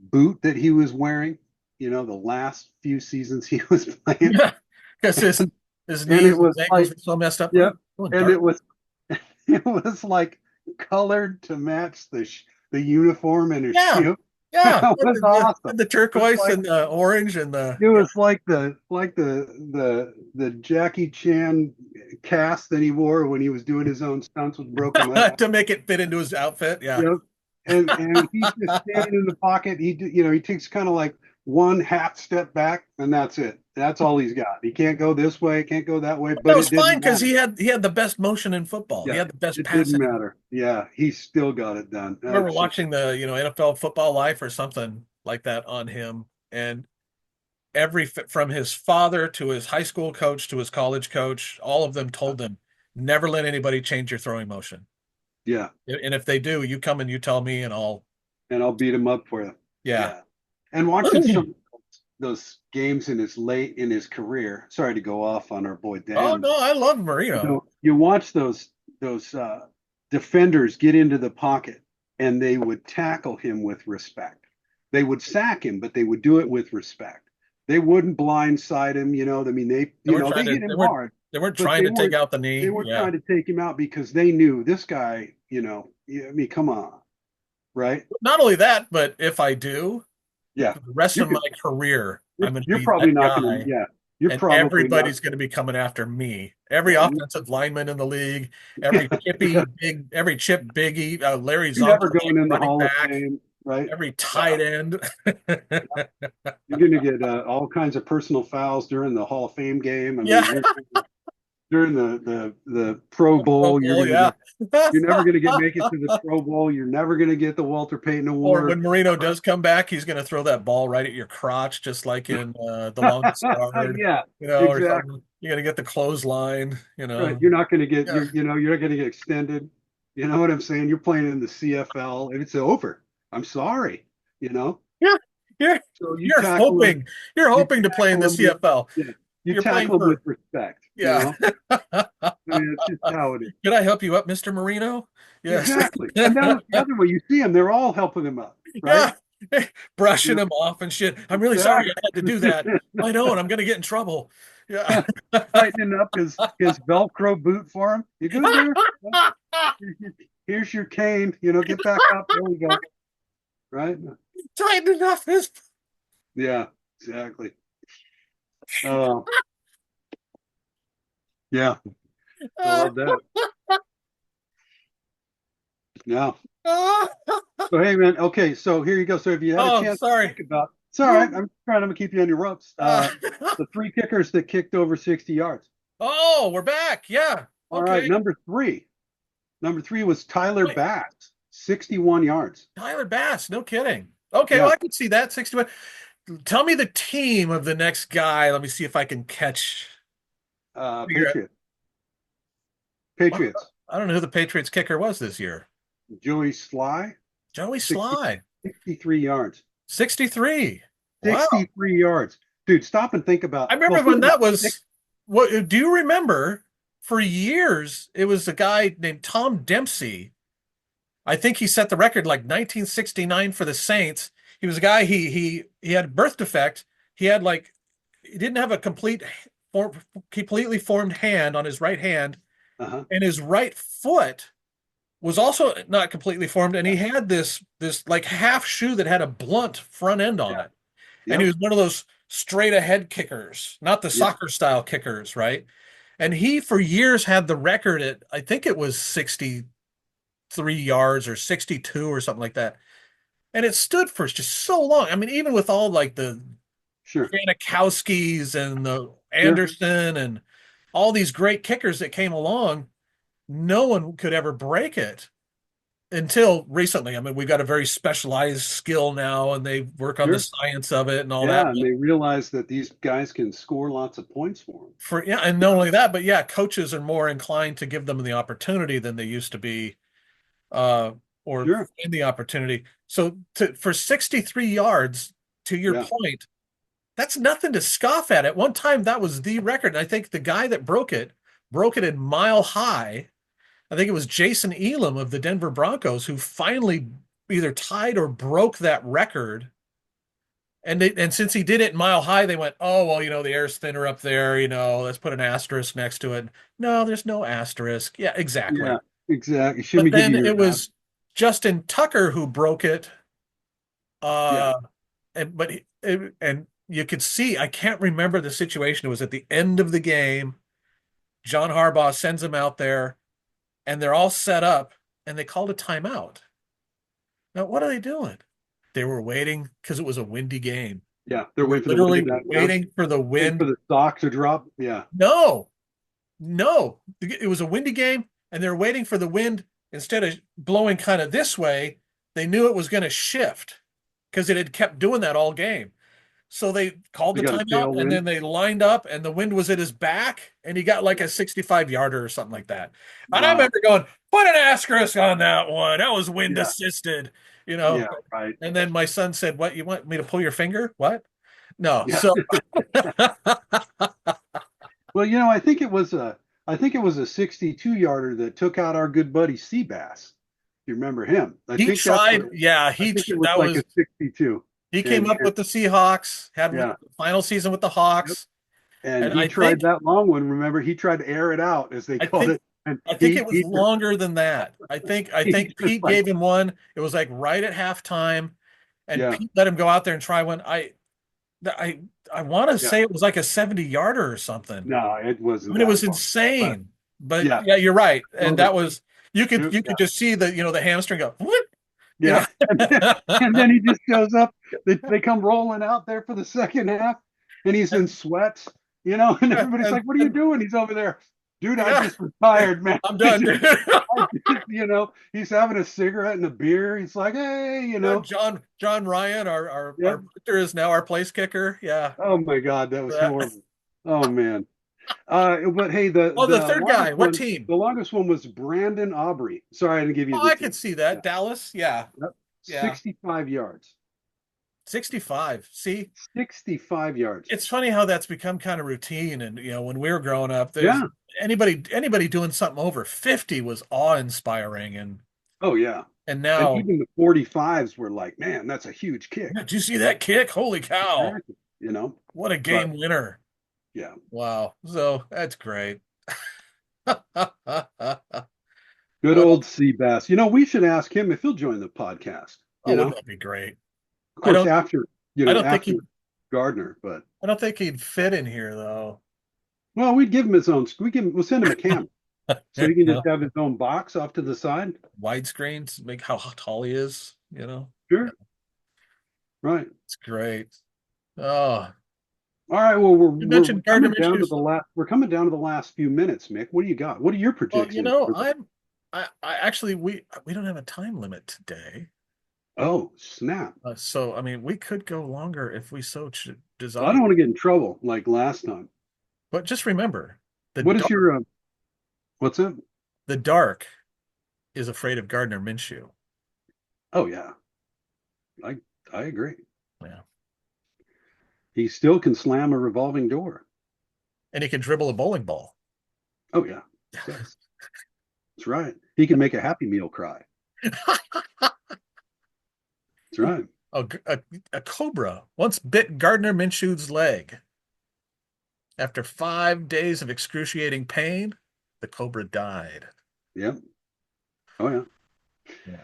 boot that he was wearing, the last few seasons he was playing. Yeah, because his And knees it and was his ankles like, were so messed up. What are yeah, you doing, and Dark? it was like colored to match the uniform and his Yeah, shoe. It yeah. was awesome. The It was turquoise like and the orange and the it was like the Jackie Chan cast that he wore when he was doing his own stunts with broken leg. to make it fit into his outfit. Yeah. Yep. And he's just standing in the pocket. He takes kind of like one half step back, and that's it. That's all he's got. He can't go this way, can't go that way, That but was it fine didn't because matter. he had the best motion in football. He Yeah, had the best it didn't passing. matter. Yeah, he still got it done. I remember That's just watching the NFL Football Life or something like that on him, and from his father to his high school coach to his college coach, all of them told him never let anybody change your throwing motion. yeah. And if they do, you come and you tell me, and I'll And I'll beat him up for you. yeah. Yeah. And watching some of those games in his career. Sorry to go off on our boy Oh Dan. no, I love Marino. You watch those defenders get into the pocket, and they would tackle him with respect. They would sack him, but they would do it with respect. They wouldn't blindside him. I mean, They weren't they trying to hit him hard, they weren't but trying to take out the they knee. weren't Yeah. trying to take him out because they knew this guy. I mean, come on, right? Not only that, but if I do, Yeah, for the rest you of my could. career, I'm going to You're be probably that not going to. guy, Yeah, you're and probably not. everybody's going to be coming after me. Every Yeah, offensive lineman in the league, yeah. every Chip Biggie, Larry You're never Zonk, going in the running Hall of back, Fame, right? every Yeah. tight end. You're going to get all kinds of personal fouls during the Hall of Fame game. I mean, Yeah, during the Pro Pro Bowl, Bowl, yeah. you're never going to make it to the Pro Bowl. You're never going to get the Walter Payton Or when Award. Marino does come back, he's going to throw that ball right at your crotch, just like in The Longest Yard, Yeah, or exactly. something. You're going to get the clothesline, Right. You're not going to get Yeah. you're not going to get extended. You know what I'm saying? You're playing in the CFL, and it's over. I'm sorry. You know. You're you're So you you're tackle him. hoping you're You hoping to play in tackle the him with CFL. yeah. You You're playing tackle him with for respect. yeah. I mean, it's just how it is. Can I help you up, Mr. Marino? Yes. Exactly. And that was the other way. You see them, they're all helping him up, right? Yeah. Brushing You him off and shit. I'm know, really sorry I had to do that. exactly. I know, and I'm gonna get in trouble. Yeah. Tightening up his Velcro boot for him. You good there? Here's your cane. Get back up. There we go. Right? Tighten enough his Yeah, exactly. Oh, Yeah, I love that. Yeah. So hey man, okay, so here you go. So if you had a Oh, chance to sorry. think about, it's all right. I'm gonna keep you on your ropes. The three kickers that kicked over 60 yards. Oh, we're back. Yeah. All right, Okay. number three. Number three was Tyler Wait, Bass, 61 yards. Tyler Bass. No kidding. Okay, well, Yeah. I can see that. 61. Tell me the team of the next guy. Let me see if I can figure out. Patriots. Patriots. I don't know who the Patriots kicker was this year. Joey Sly, Joey 60, Sly. 63 yards. 63. Wow. 63 yards. Dude, stop and think I about, well, remember think when about that was what do you remember? For years, it was a guy named Tom Dempsey. I think he set the record like 1969 for the Saints. He was a guy he had a birth defect. He had like he didn't have a completely formed hand on his right hand, uh-huh. and his right foot was also not completely formed, and Yeah. he had this like half shoe that had a blunt front end on Yeah. it. And he Yep. was one of those straight ahead kickers, not the Yeah. soccer style kickers, right? And he for years had the record at I think it was 63 yards or 62 or something like that. And it stood for just so long. I mean, even with all like the Sure. Janikowskis and the Sure. Anderson and all these great kickers that came along, no one could ever break it until recently. I mean, we've got a very specialized skill now, and they work on the Sure. science of it and all that. Yeah. And But they realize that these guys can score lots of points for them. for yeah, and not only that, but yeah, coaches are more inclined to give them the opportunity than they used to be, uh, or Sure. in the opportunity. So for 63 yards, to your Yeah. point, that's nothing to scoff at. At one time, that was the record. And I think the guy that broke it in Mile High. I think it was Jason Elam of the Denver Broncos who finally either tied or broke that record. And since he did it in Mile High, they went, oh well, the air's thinner up there. Let's put an asterisk next to it. No, there's no asterisk. Yeah, exactly. Yeah. Exactly. Shouldn't But we give then you it your was Justin Tucker who broke it. Yeah. Uh, and you could see, I can't remember the situation. It was at the end of the game. John Harbaugh sends him out there, and they're all set up, and they called a timeout. Now, what are they doing? They were waiting because it was a windy game. Yeah. They They're were waiting for the wind to literally die down. waiting for the Waiting for wind. the stock to drop. Yeah. No, no. It was a windy game, and they're waiting for the wind. Instead of blowing kind of this way, they knew it was going to shift because it had kept doing that all game. So they called They the got a timeout, and tailwind. then they lined up, and the wind was at his back, and he got like a 65 yarder or something like that. And I Wow. remember going, put an asterisk on that one. That was wind Yeah. assisted, you Yeah. know. Right. And then my son said, what, you want me to pull your finger? What? No. Yeah. So Well, I think it was a 62 yarder that took out our good buddy Seabass. You remember him? he tried, yeah, I think it was that like a was, 62. he came And up with the Seahawks, had yeah, the final season with the yep. Hawks. And And he tried that long one. Remember, he tried to air it out as they I called think, it. And I think it was he longer than that. I he think just Pete like gave him one. It was like right at halftime, and yeah, Pete let him go out there and try one. I I want to yeah. say it was like a 70 yarder or something. No, it I wasn't mean, it that was long. But insane. But yeah, yeah, you're right. And over. that was you Yeah, could just see the the hamstring go whoop, you yeah. And then he just shows up. They come rolling out there for the second half, and he's in sweats, and everybody's and, like, "What are you and doing?" He's over there, dude. I yeah, just retired, man. I'm done, dude. He's having a cigarette and a beer. He's like, "Hey, John Ryan, our yep." punter is now our place kicker. Yeah. Oh my God, that was horrible. Oh man. But hey, Oh, the third guy. What team? the longest one was Brandon Aubrey. Sorry, I didn't give you Oh, the I could team. see Yeah, that. Dallas. Yeah. yep. Yeah. 65 yards. 65. See, 65 yards. it's funny how that's become kind of routine. And when we were growing up, there's Yeah. anybody doing something over 50 was awe-inspiring. Oh yeah. And And now, even the 45s were like, man, that's a huge kick. did you see that kick? Holy cow. Exactly. What a But game winner. yeah. Wow. So that's great. Good Well, old Seabass. We should ask him if he'll join the podcast. oh, wouldn't that be great? Of I course, don't after, I don't think after he Gardner, but I don't think he'd fit in here though. Well, we'd give him his own. We'll send him a camera so he can just Yeah. have his own box off to the side. Widescreens, make how tall he is, you know. Yeah, Sure. Right. it's great. Oh, All right. Well, you we're mentioned Gardner coming down to Minshew's. the last. We're coming down to the last few minutes, Mick. What do you got? What are your Well, you predictions know, for the? I actually we don't have a time limit today. Oh, snap! So I mean, we could go longer if we so Well, I desire. don't want to get in trouble like last time. But just remember, the What is dark, your? What's it? the dark is afraid of Gardner Minshew. Oh yeah, I I agree. Yeah, He still can slam a revolving door. and he can dribble a bowling ball. Oh yeah, yes, that's right. He can make a Happy Meal cry. That's right. A cobra once bit Gardner Minshew's leg. After 5 days of excruciating pain, the cobra died. Yep. Oh yeah. Yeah.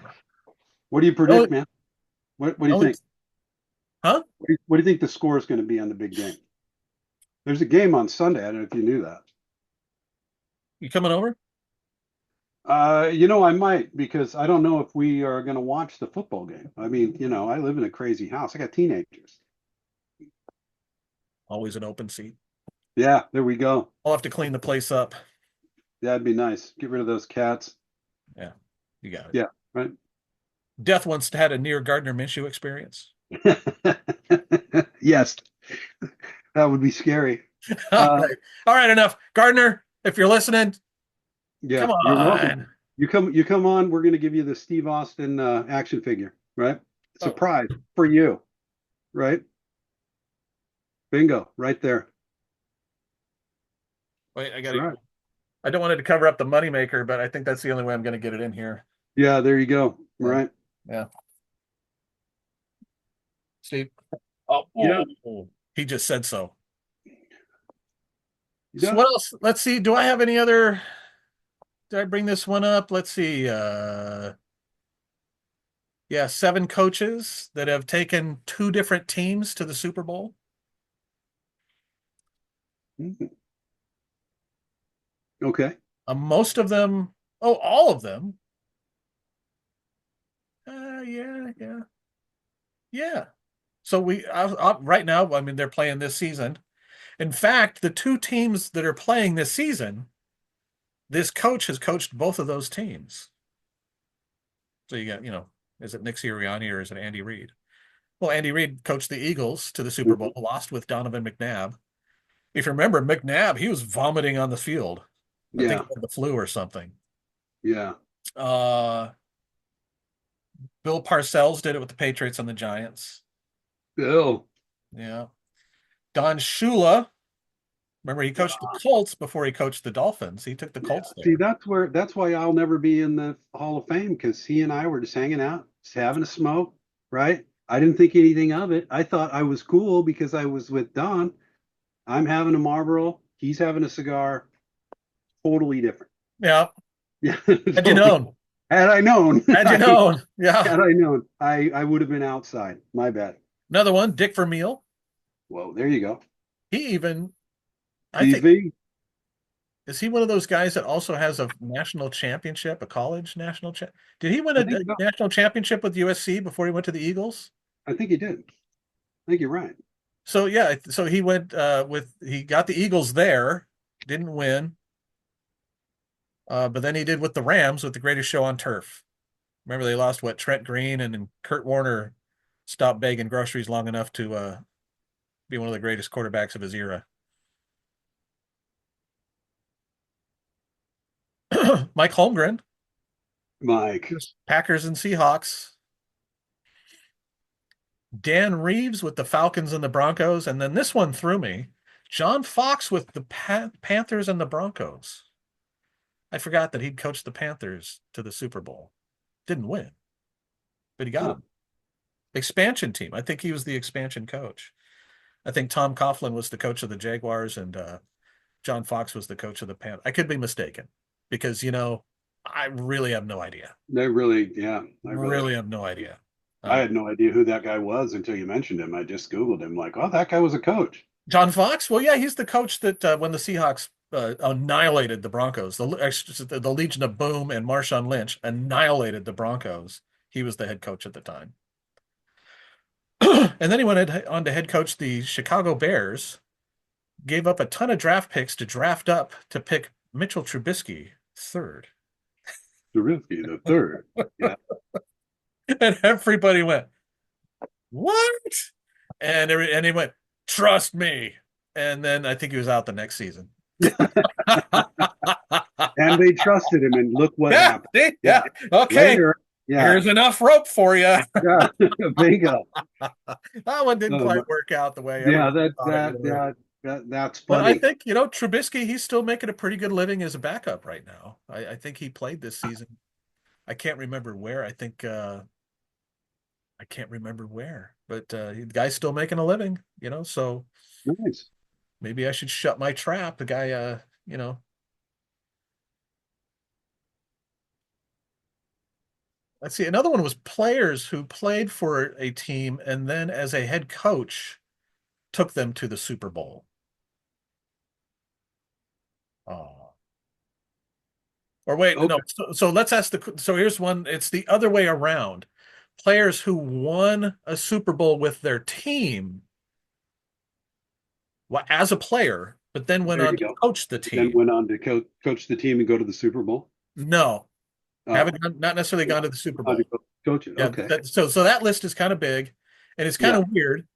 What do you Oh, predict, man? What do you only, think? huh? What do you think the score is going to be on the big game? There's a game on Sunday. I don't know if you knew that. You coming over? I might because I don't know if we are going to watch the football game. I mean, I live in a crazy house. I got teenagers. Always an open seat. Yeah, there we go. I'll have to clean the place up. That'd be nice. Get rid of those cats. Yeah, you got it. Yeah, right. Death once had a near Gardner Minshew experience. Yes, that would be scary. All Uh, right. All right, enough. Gardner, if you're listening, yeah, come you're welcome. on. You come on. We're going to give you the Steve Austin action figure, right? Oh, Surprise for you, right? Bingo, right there. wait, I That's gotta right. I don't want it to cover up the moneymaker, but I think that's the only way I'm gonna get it in here. Yeah, there you go. Yeah. Right. Yeah. Steve. Oh, Yeah. he just said so. So Yeah. what else? Let's see. Do I have any other? Did I bring this one up? Let's see. Yeah, 7 coaches that have taken 2 different teams to the Super Bowl. Mhm. Okay. Most of them, oh, all of them. Yeah, yeah, yeah. So right now, I mean, they're playing this season. In fact, the 2 teams that are playing this season, this coach has coached both of those teams. So you got, is it Nick Sirianni or is it Andy Reid? Well, Andy Reid coached the Eagles to the Super Bowl, Mhm. lost with Donovan McNabb. If you remember, McNabb, he was vomiting on the field. I think Yeah. he had the flu or something. Yeah. Uh, Bill Parcells did it with the Patriots and the Giants. Bill. Yeah. Don Shula, remember he coached the Colts before he coached the Dolphins. He took the Yeah. Colts See, there. that's why I'll never be in the Hall of Fame because he and I were just hanging out, just having a smoke, right? I didn't think anything of it. I thought I was cool because I was with Don. I'm having a Marlboro. He's having a cigar. Totally different. Yeah. Yeah. Had you Totally. known? Had I known, Had you known? Yeah. had I known, I would have been outside. My bad. Another one, Dick Vermeil. Well, there you go. He even, I think, DV. is he one of those guys that also has a national championship, a college national champ? Did he win I a think so. national championship with USC before he went to the Eagles? I think he did. I think you're right. So yeah, so he went he got the Eagles there, didn't win, but then he did with the Rams with the greatest show on turf. Remember they lost what Trent Green and Kurt Warner stopped begging groceries long enough to be one of the greatest quarterbacks of his era. Mike Holmgren, Mike. Packers and Seahawks. Dan Reeves with the Falcons and the Broncos, and then this one threw me. John Fox with the Panthers and the Broncos. I forgot that he'd coached the Panthers to the Super Bowl. Didn't win, but he got Huh. him. Expansion team. I think he was the expansion coach. I think Tom Coughlin was the coach of the Jaguars and John Fox was the coach of the Panthers. I could be mistaken because, I really have no idea. They really, yeah, Really have no idea. I had no idea who that guy was until you mentioned him. I just Googled him, like, oh, that guy was a coach. John Fox? Well, yeah, he's the coach that when the Seahawks annihilated the Broncos, the Legion of Boom and Marshawn Lynch annihilated the Broncos. He was the head coach at the time. And then he went on to head coach the Chicago Bears, gave up a ton of draft picks to draft up to pick Mitchell Trubisky third. Trubisky, the third. Yeah. And everybody went, what? And he went, trust me. And then I think he was out the next season. And they trusted him, and look what Yeah, happened. see? Yeah. Yeah. Okay. Later. Yeah. Here's enough rope for you. Yeah. Bingo. That one didn't quite work out the way Yeah, everyone thought it would. that's But I funny. think, Trubisky, he's still making a pretty good living as a backup right now. I think he played this season. I can't remember where. I can't remember where, but the guy's still making a living, so Nice. maybe I should shut my trap. The guy, let's see. Another one was players who played for a team and then as a head coach took them to the Super Bowl. Oh. Or wait, Okay. no. So let's ask so here's one. It's the other way around. Players who won a Super Bowl with their team as a player, but then went There on you to go. coach the Then team. went on to coach the team and go to the Super Bowl. No, Oh, haven't not necessarily gone to the Super how to Bowl. coach it. Yeah, Okay. so that list is kind of big, and it's kind Yeah. of weird.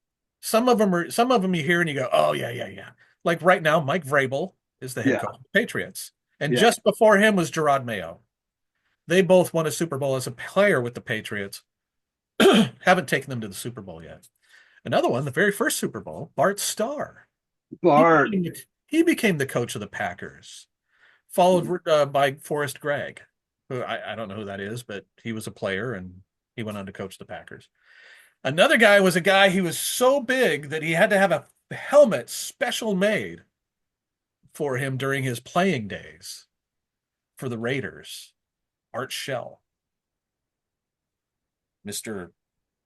Some of them you hear and you go, oh yeah, yeah, yeah. Like right now, Mike Vrabel is the head Yeah. coach of the Patriots, and Yeah. just before him was Gerard Mayo. They both won a Super Bowl as a player with the Patriots. Haven't taken them to the Super Bowl yet. Another one, the very first Super Bowl, Bart Starr. He Bart. became, he became the coach of the Packers, followed by Forrest Gregg, who I don't know who that is, but he was a player and he went on to coach the Packers. Another guy was a guy, he was so big that he had to have a helmet special made for him during his playing days for the Raiders. Art Shell. Mr.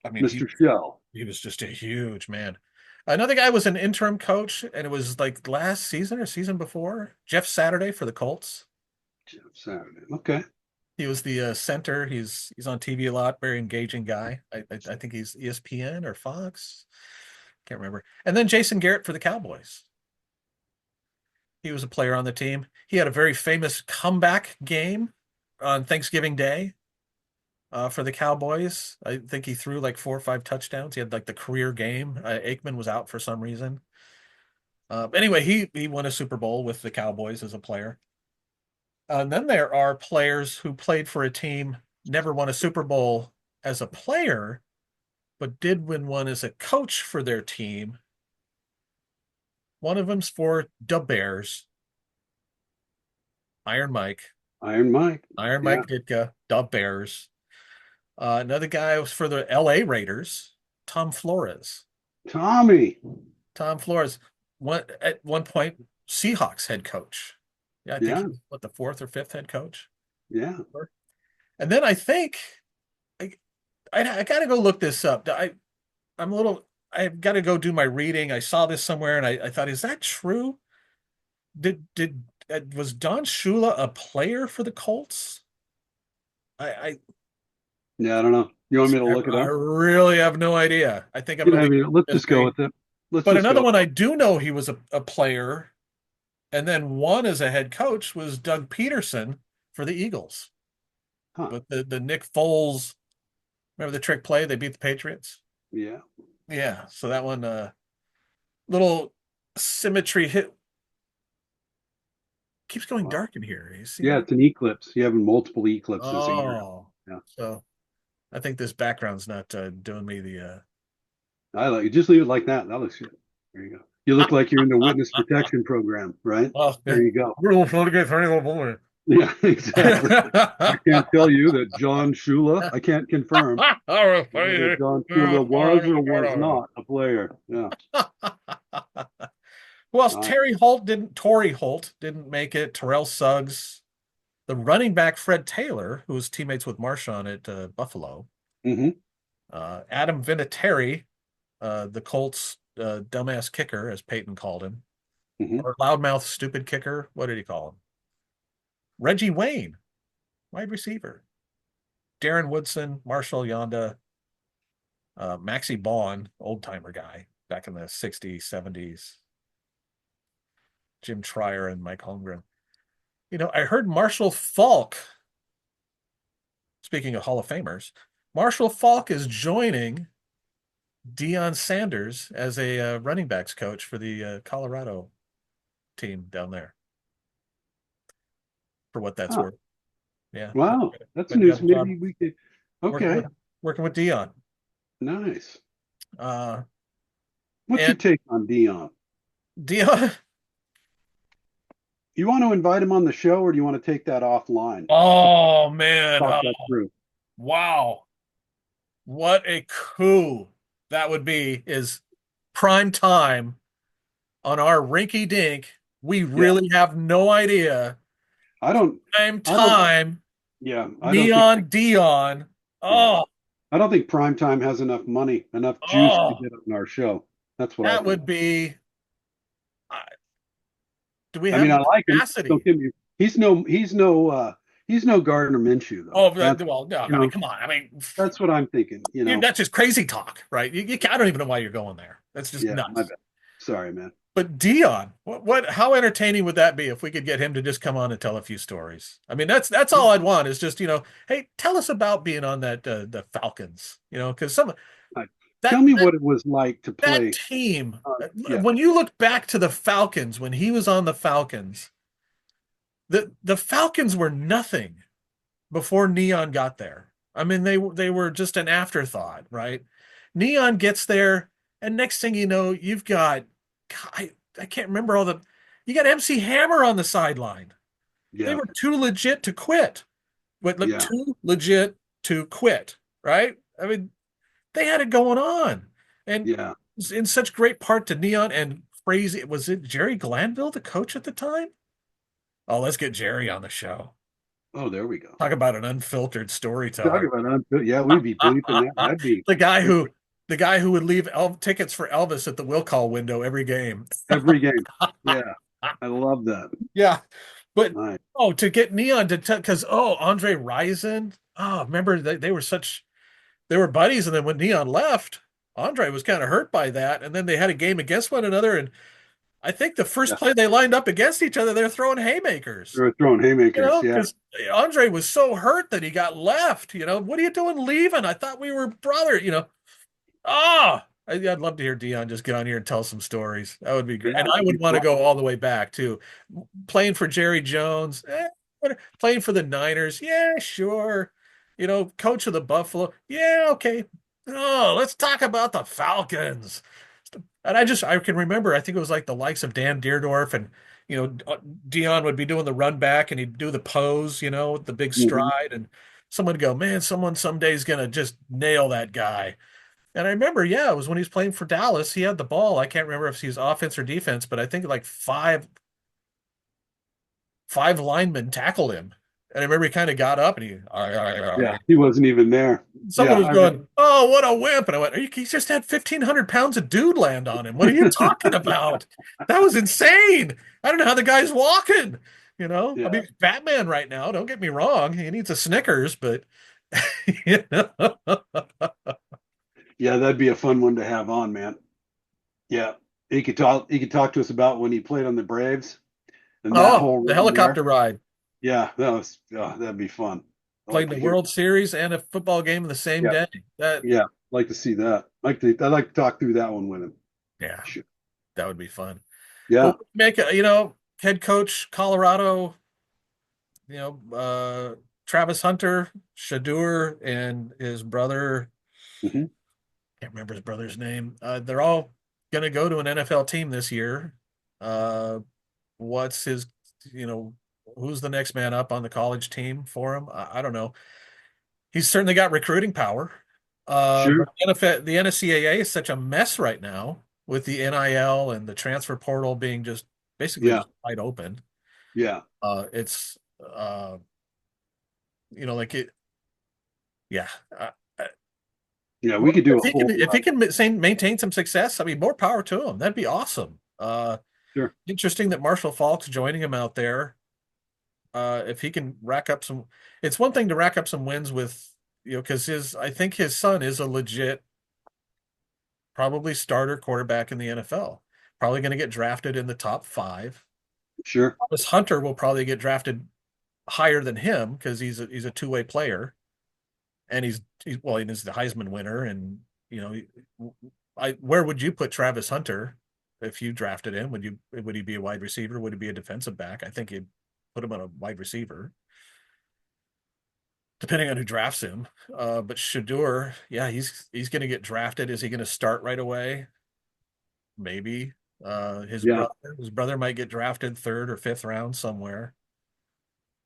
I mean, Mr. Shell. he was just a huge man. Another guy was an interim coach, and it was like last season or season before. Jeff Saturday for the Colts. Jeff Saturday. Okay. He was the center. He's on TV a lot. Very engaging guy. I think he's ESPN or Fox. Can't remember. And then Jason Garrett for the Cowboys. He was a player on the team. He had a very famous comeback game on Thanksgiving Day for the Cowboys. I think he threw like 4 or 5 touchdowns. He had like the career game. Aikman was out for some reason. Anyway, he won a Super Bowl with the Cowboys as a player. And then there are players who played for a team, never won a Super Bowl as a player, but did win one as a coach for their team. One of them's for the Bears. Iron Mike. Iron Mike. Iron Yeah. Mike Ditka, the Bears. Another guy was for the LA Raiders, Tom Flores. Tommy. Tom Flores, at one point, Seahawks head coach. Yeah, I think Yeah. he was, the fourth or fifth head coach. Yeah. And then I think I got to go look this up. I've got to go do my reading. I saw this somewhere and I thought, is that true? Was Don Shula a player for the Colts? I Yeah, I don't know. You want me to look it I up? really have no idea. I think I'm going to Let's just go with it. But another one I do know he was a player and then one as a head coach was Doug Peterson for the Eagles. Huh. But the Nick Foles, remember the trick play? They beat the Patriots. Yeah. Yeah. So that one, little symmetry hit. Keeps going dark in here. You see Yeah, that? it's an eclipse. You have multiple eclipses a year. Oh, Yeah. so I think this background's not doing me the. I like you. Just leave it like that. That looks good. There you go. You look like you're in the witness protection program, right? Oh, There you go. we're going to get boy. Yeah, exactly. I can't tell you that John Shula. I can't confirm whether John Shula was or was not a player. Yeah. Who else? Torrey Holt didn't make it. Terrell Suggs, the running back Fred Taylor, who was teammates with Marshawn at Buffalo. Mm-hmm. Adam Vinatieri, the Colts dumbass kicker, as Peyton called him, Hmm. or loudmouth stupid kicker. What did he call him? Reggie Wayne, wide receiver. Darren Woodson, Marshall Yonda, Maxie Baughan, old timer guy back in the 60s, 70s. Jim Trier and Mike Holmgren. I heard Marshall Falk, speaking of Hall of Famers, Marshall Falk is joining Deion Sanders as a running backs coach for the Colorado team down there, for what that's Huh. worth. Yeah. Wow, that's But he got news. a job Maybe we could. working with Okay, working with Deion. nice. Uh, What's your and take on Dion? Deion, You want to invite him on the show, or do you want to take that offline? oh man, Talk that through. wow. What a coup that would be, is prime time on our rinky dink. We Yeah, really have no idea. I don't. Prime I don't. time, Yeah, I don't think. neon Dion. Yeah, Oh, I don't think Primetime has enough money, enough juice to oh, get on our show. That's what I that think. would be. uh, Do we I have mean, I the like him. Don't capacity? get me. He's no Gardner Minshew though. Oh, That's well, no, you I mean, know come on. I mean, that's what I'm thinking. that's just crazy talk, right? I don't even know why you're going there. That's just Yeah, my nuts. bad. Sorry, man. But Dion, how entertaining would that be if we could get him to just come on and tell a few stories? I mean, that's all I'd want, is just, hey, tell us about being on that the Falcons, because Tell that me that what it was like to that play. team, Yeah, when you look back to the Falcons, when he was on the Falcons, the Falcons were nothing before Neon got there. I mean, they were just an afterthought, right? Neon gets there, and next thing you know, you've got, I can't remember all the, you got MC Hammer on the sideline. They yeah, were too legit to quit. But look, yeah, too legit to quit, right? I mean, they had it going on, and yeah. in such great part to Neon and crazy. Was it Jerry Glanville, the coach at the time? Oh, let's get Jerry on the show. Oh, there we go. Talk about an unfiltered Talk storyteller. about yeah, we'd be bleeping that. That'd be the guy who the guy who would leave tickets for Elvis at the will call window every game. every game. Yeah, I love that. Yeah, but Nice. to get Neon to because Andre Rison. Oh, remember they were buddies, and then when Neon left, Andre was kind of hurt by that, and then they had a game against one another, and I think the first Yeah, play they lined up against each other, they're throwing haymakers. they were throwing haymakers. Yeah, Because Andre was so hurt that he got left. What are you doing leaving? I thought we were brother. I'd love to hear Dion just get on here and tell some stories. That would be great. yeah, And I that'd be would want to fun. go all the way back too. Playing for Jerry Jones, playing for the Niners, yeah, sure. Coach of the Buffalo, yeah, okay. Oh, let's talk about the Falcons. And I can remember, I think it was like the likes of Dan Deerdorf, and, Dion would be doing the run back and he'd do the pose, with the big Hmm. stride. And someone would go, man, someone someday is going to just nail that guy. And I remember, yeah, it was when he was playing for Dallas. He had the ball. I can't remember if he was offense or defense, but I think like five linemen tackled him. And I remember he kind of got up and Yeah, he wasn't even there. someone Yeah, was going, "Oh, what a wimp!" And I went, "He just had 1,500 pounds of dude land on him. What are you talking about? That was insane. I don't know how the guy's walking. I yeah, mean, Batman right now. Don't get me wrong. He needs a Snickers, but you know, yeah. That'd be a fun one to have on, man. Yeah, he could talk. He could talk to us about when he played on the Braves and that oh, whole the run there. helicopter ride. Yeah, that'd be fun. I'd like Played to the hear. World Series and a football game in the same Yeah, day. That, yeah. Like to see that. I'd like to talk through that one with him. yeah, Sure. that would be fun. Yeah. But head coach Colorado, Travis Hunter, Shadur, and his brother, Hmm. can't remember his brother's name. They're all going to go to an NFL team this year. Uh, what's his, you know, who's the next man up on the college team for him? I don't know. He's certainly got recruiting power. But Sure. the NCAA is such a mess right now with the NIL and the transfer portal being just basically Yeah. just wide open. Yeah. It's like it, yeah. Yeah, we Well, could do a whole if he lot. can maintain some success, I mean, more power to him. That'd be awesome. Sure, Interesting that Marshall Faulk's joining him out there. If he can rack up some, it's one thing to rack up some wins with, because I think his son is a legit, probably starter quarterback in the NFL. Probably going to get drafted in the top five. sure, This Hunter will probably get drafted higher than him because he's a two-way player, and he's well, he's the Heisman winner, and you know, where would you put Travis Hunter if you drafted him? Would he be a wide receiver? Would he be a defensive back? I think you'd put him on a wide receiver, depending on who drafts him. But Shador, yeah, he's going to get drafted. Is he going to start right away? Maybe. yeah, His brother might get drafted third or fifth round somewhere.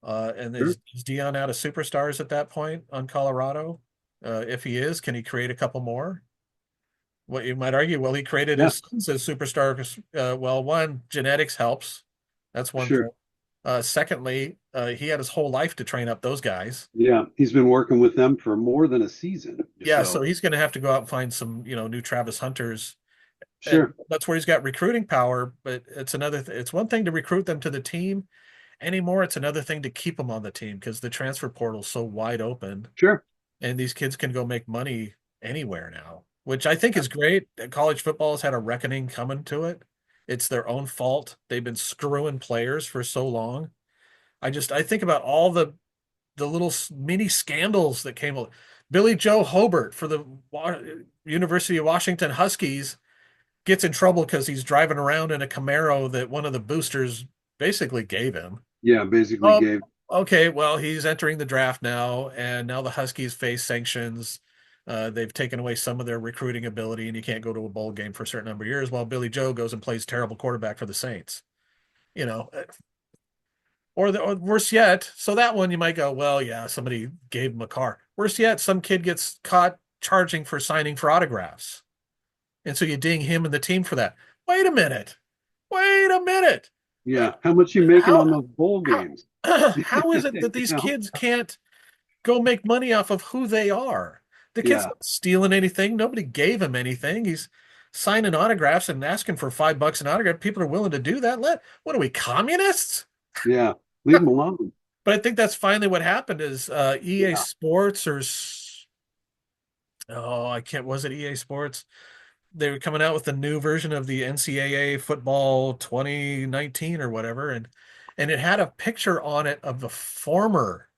And sure, is Deion out of superstars at that point on Colorado? If he is, can he create a couple more? What you might argue, well, he created yeah, his sons as superstars. Well, one, genetics helps. That's one sure, thing. Secondly, he had his whole life to train up those guys. yeah. He's been working with them for more than a season, Yeah, so so he's going to have to go out and find some, new Travis Hunters, and sure, that's where he's got recruiting power. But it's one thing to recruit them to the team anymore. It's another thing to keep them on the team because the transfer portal's so wide open, sure, and these kids can go make money anywhere now, which I think is great. College football has had a reckoning coming to it. It's their own fault. They've been screwing players for so long. I think about all the little mini scandals that came. Billy Joe Hobart for the University of Washington Huskies gets in trouble because he's driving around in a Camaro that one of the boosters basically gave him. yeah. Basically, Oh, gave okay. Well, he's entering the draft now, and now the Huskies face sanctions. They've taken away some of their recruiting ability, and you can't go to a bowl game for a certain number of years. While Billy Joe goes and plays terrible quarterback for the Saints, you know, or worse yet. So that one you might go, well, yeah, somebody gave him a car. Worse yet, some kid gets caught charging for signing for autographs, and so you ding him and the team for that. Wait a minute. Wait a minute. yeah. How much you making on How those bowl how games? how is it that You these know? kids can't go make money off of who they are? The kid's Yeah, not stealing anything. Nobody gave him anything. He's signing autographs and asking for $5 an autograph. People are willing to do that. What are we, communists? yeah. Leave them alone. But I think that's finally what happened is EA Yeah, Sports I can't, was it EA Sports? They were coming out with the new version of the NCAA football 2019 or whatever, and it had a picture on it of the former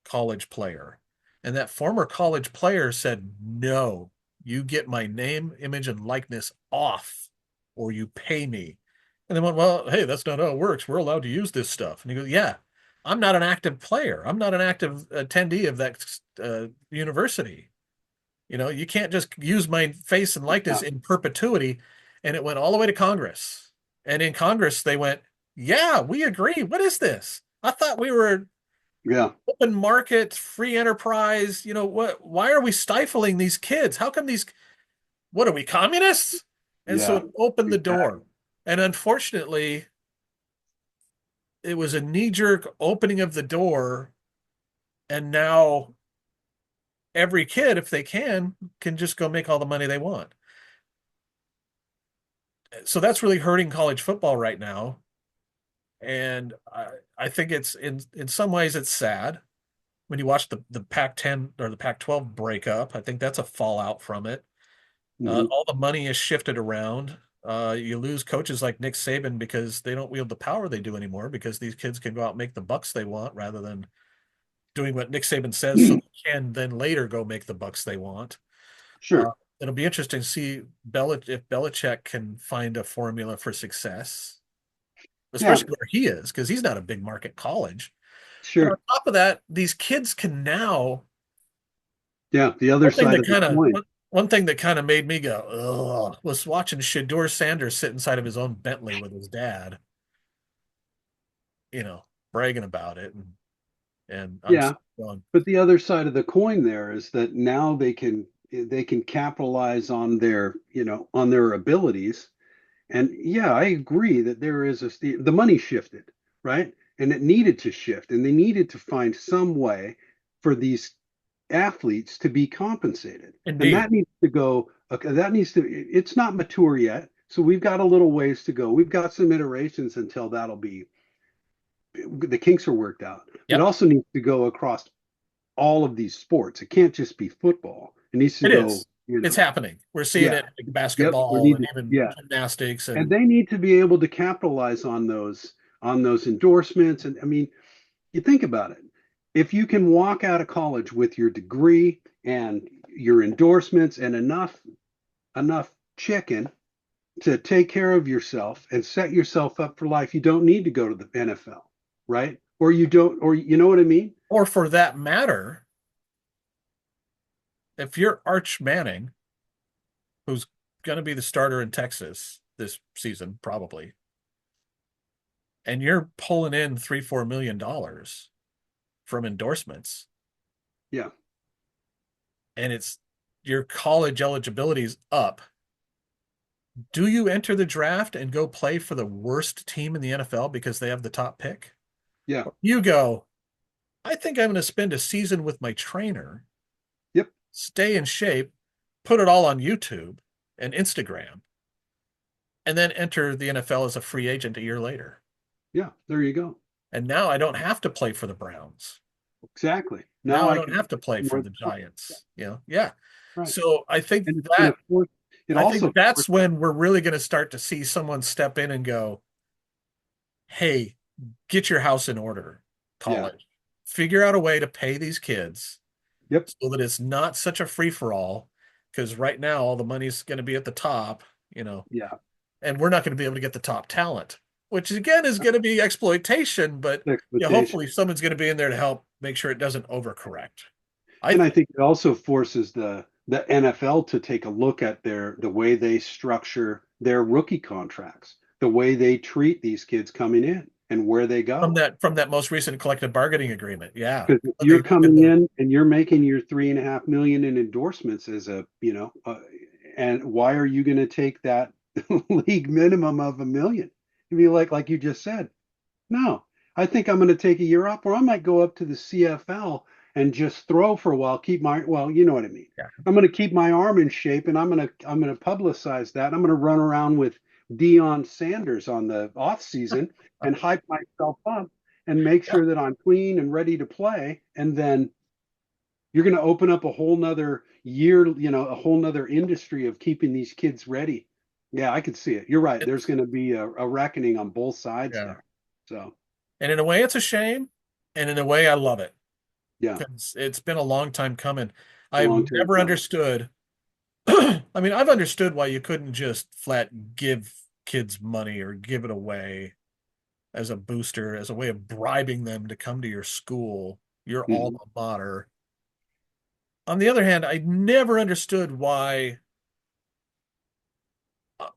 college player. And that former college player said, "No, you get my name, image, and likeness off, or you pay me." And they went, "Well, hey, that's not how it works. We're allowed to use this stuff." And he goes, "Yeah, I'm not an active player. I'm not an active attendee of that university. You can't just use my face and likeness yeah, in perpetuity." And it went all the way to Congress. And in Congress, they went, "Yeah, we agree. What is this? I thought we were yeah, open market, free enterprise. Why are we stifling these kids? How come what are we, communists?" And so yeah. it opened the door. Exactly. And unfortunately, it was a knee-jerk opening of the door. And now every kid, if they can just go make all the money they want. So that's really hurting college football right now. And I think it's in some ways it's sad when you watch the Pac-10 or the Pac-12 breakup. I think that's a fallout from it. Hmm. All the money is shifted around. You lose coaches like Nick Saban because they don't wield the power they do anymore because these kids can go out and make the bucks they want rather than doing what Nick Saban says so they can then later go make the bucks they want. Uh, Sure. it'll be interesting to see if Belichick can find a formula for success, Yeah, especially where he is, because he's not a big market college. But on sure. top of that, these kids can now. Yeah, the other One thing side that of the kind of coin. one thing that kind of made me go, ugh, was watching Shador Sanders sit inside of his own Bentley with his dad, you know, bragging about it, and I'm Yeah, going, but the other side of the coin there is that now they can capitalize on their abilities. And yeah, I agree that the money shifted, right? And it needed to shift, and they needed to find some way for these athletes to be compensated. And Indeed. that needs to go, okay, that needs to, it's not mature yet. So we've got a little ways to go. We've got some iterations until that'll be, the kinks are worked out. It Yep. also needs to go across all of these sports. It can't just be football. It needs to It go, is. It's happening. We're seeing yeah, it in yep. We basketball need and to, even yeah. gymnastics And and they need to be able to capitalize on those endorsements. And I mean, you think about it. If you can walk out of college with your degree and your endorsements and enough chicken to take care of yourself and set yourself up for life, you don't need to go to the NFL, right? Or you don't, or you know what I mean? or for that matter, if you're Arch Manning, who's going to be the starter in Texas this season, probably, and you're pulling in $3-4 million from endorsements, Yeah, and it's your college eligibility is up. Do you enter the draft and go play for the worst team in the NFL because they have the top pick? yeah, Or you go, I think I'm going to spend a season with my trainer, yep, stay in shape, put it all on YouTube and Instagram, and then enter the NFL as a free agent a year later. yeah. There you go. And now I don't have to play for the Browns. Exactly. Now Now I I don't can have to play for more the than Giants. Yeah. right. So I think And it's going that to force. It I think also that's forces. when we're really going to start to see someone step in and go, "Hey, get your house in order, Yeah. college. Figure out a way to pay these kids Yep. so that it's not such a free for all. Because right now all the money's going to be at the top, you know, Yeah. and we're not going to be able to get the top talent, which again is going to be exploitation. But Exploitation. hopefully someone's going to be in there to help make sure it doesn't overcorrect. I And I think. think it also forces the NFL to take a look at the way they structure their rookie contracts, the way they treat these kids coming in and where they From go. that most recent collective bargaining agreement. Yeah. Because if When they you're look at coming the in and you're making your 3.5 million in endorsements as and why are you going to take that league minimum of 1 million? You be like you just said, no, I think I'm going to take a year off, or I might go up to the CFL and just throw for a while, well, you know what I mean. yeah, I'm going to keep my arm in shape, and I'm going to publicize that. I'm going to run around with Deion Sanders on the off season and hype myself up and make yeah. sure that I'm clean and ready to play. And then you're going to open up a whole nother year, a whole nother industry of keeping these kids ready. Yeah, I could see it. You're right. There's It's going to be a reckoning on both sides yeah. there. So, And in a way it's a shame, and in a way I love it yeah, because it's been a long time coming. a I've long time never coming. understood. I mean, I've understood why you couldn't just flat give kids money or give it away as a booster, as a way of bribing them to come to your school, your Hmm. alma mater. On the other hand, I never understood why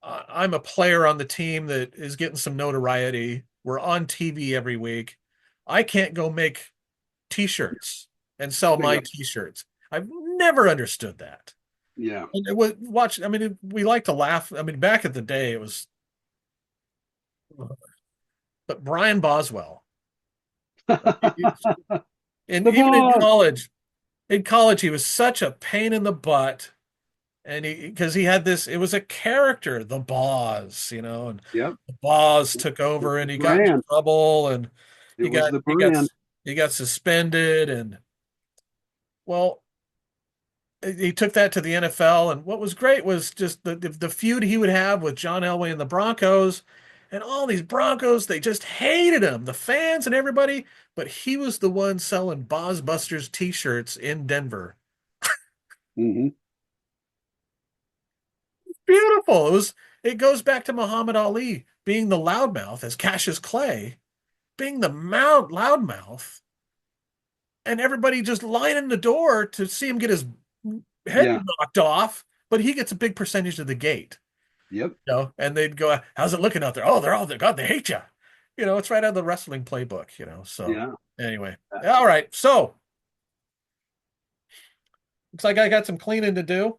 I'm a player on the team that is getting some notoriety. We're on TV every week. I can't go make t-shirts and sell my Bingo. t-shirts. I've never understood that. Yeah. And it was watch. I mean, we like to laugh. I mean, back in the day, it was, but Brian Boswell, The and even boss. in college, he was such a pain in the butt. And because he had this, it was a character, the Boz, and Yep. the Boz It took was over, the and he got in brand. trouble, and It was the he got brand. he got suspended, and well, he took that to the NFL. And what was great was just the feud he would have with John Elway and the Broncos, and all these Broncos, they just hated him, the fans and everybody. But he was the one selling Boz Busters T-shirts in Denver. Hmm. Beautiful. It goes back to Muhammad Ali being the loudmouth as Cassius Clay, being the loudmouth, and everybody just lining the door to see him get his head Yeah. knocked off, but he gets a big percentage of the gate. Yep. And they'd go, "How's it looking out there?" "Oh, they're all God, they hate you." It's right out of the wrestling playbook. So Yeah. anyway, all right. So looks like I got some cleaning to do.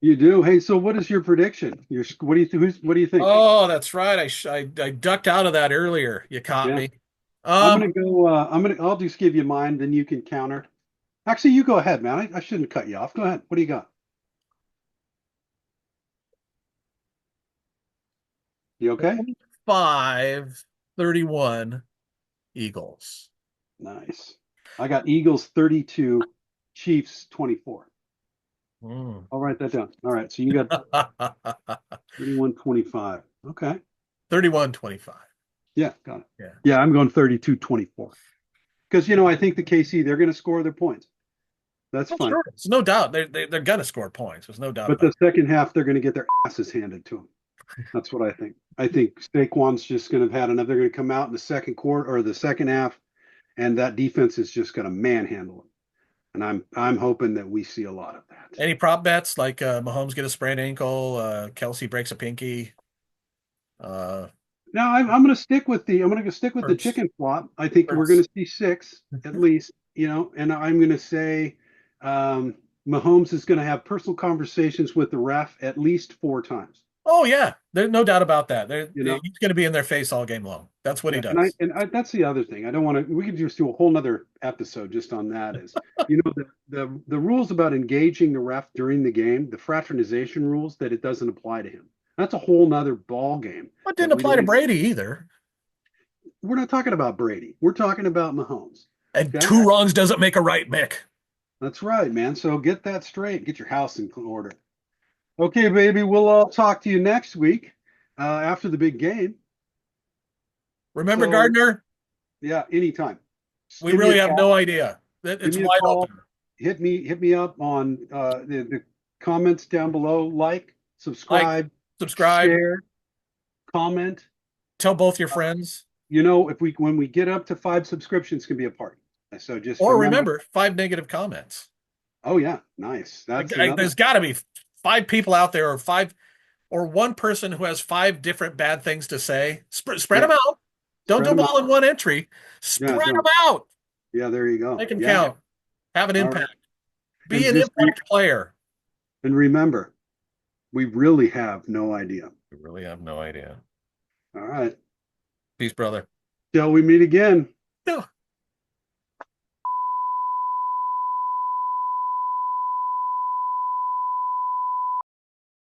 You do. Hey, so what is your prediction? What do you what do you think? Oh, that's right. I ducked out of that earlier. You caught Yeah. me. I'm Um, gonna go. I'll just give you mine, then you can counter. Actually, you go ahead, man. I shouldn't cut you off. Go ahead. What do you got? You okay? 5-31 Eagles. Nice. I got Eagles 32, Chiefs 24. Mm. I'll write that down. All right. So you got 31-25. Okay. 31-25. Yeah, got it. Yeah. Yeah, I'm going 32-24. Because, I think the KC, they're going to score their points. That's Oh, fine. sure. There's no doubt. They're going to score points. There's no doubt But about the second half, they're going to get their asses handed to them. That's what I think. I think Saquon's just going to have had enough. They're going to come out in the second quarter or the second half, and that defense is just going to manhandle them. And I'm hoping that we see a lot of that. it. Any prop bets like Mahomes get a sprained ankle, Kelsey breaks a pinky, uh, Now I'm going to stick with the hurts, chicken flop. I think we're going hurts. to see six at least, and I'm going to say Mahomes is going to have personal conversations with the ref at least 4 times. Oh yeah, there's no doubt about that. You know, He's going to be in their face all game long. That's what he yeah, and I does. and I, that's the other thing. I don't want to. We could just do a whole nother episode just on that. Is the rules about engaging the ref during the game, the fraternization rules, that it doesn't apply to him. That's a whole nother ball game It that didn't we apply don't to even. Brady either. We're not talking about Brady. We're talking about Mahomes. And Okay, two wrongs doesn't make a right, Mick. that's right, man. So get that straight. Get your house in order. Okay, baby. We'll all talk to you next week after the big game. Remember So Gardner? yeah, anytime. Just We give me a really have no call. idea. Give It's me a wide call. open. Hit me up on the comments down below. Like, Like, subscribe, subscribe, share, comment. tell both your Uh, friends. if we when we get up to 5 subscriptions, can be a party. So just Or remember. remember, 5 negative comments. Oh yeah, nice. That's another. There's got to be 5 people out there, or one person who has 5 different bad things to say. Spread Yeah, them out. Don't spread do them them out. all in one entry. Yeah, Spread them don't. out. Yeah, there you go. Make them Yeah. count. Have an All right. impact. Be And an just impact player. remember, we really have no idea. We really have no idea. All right. Peace, brother. Till we meet again.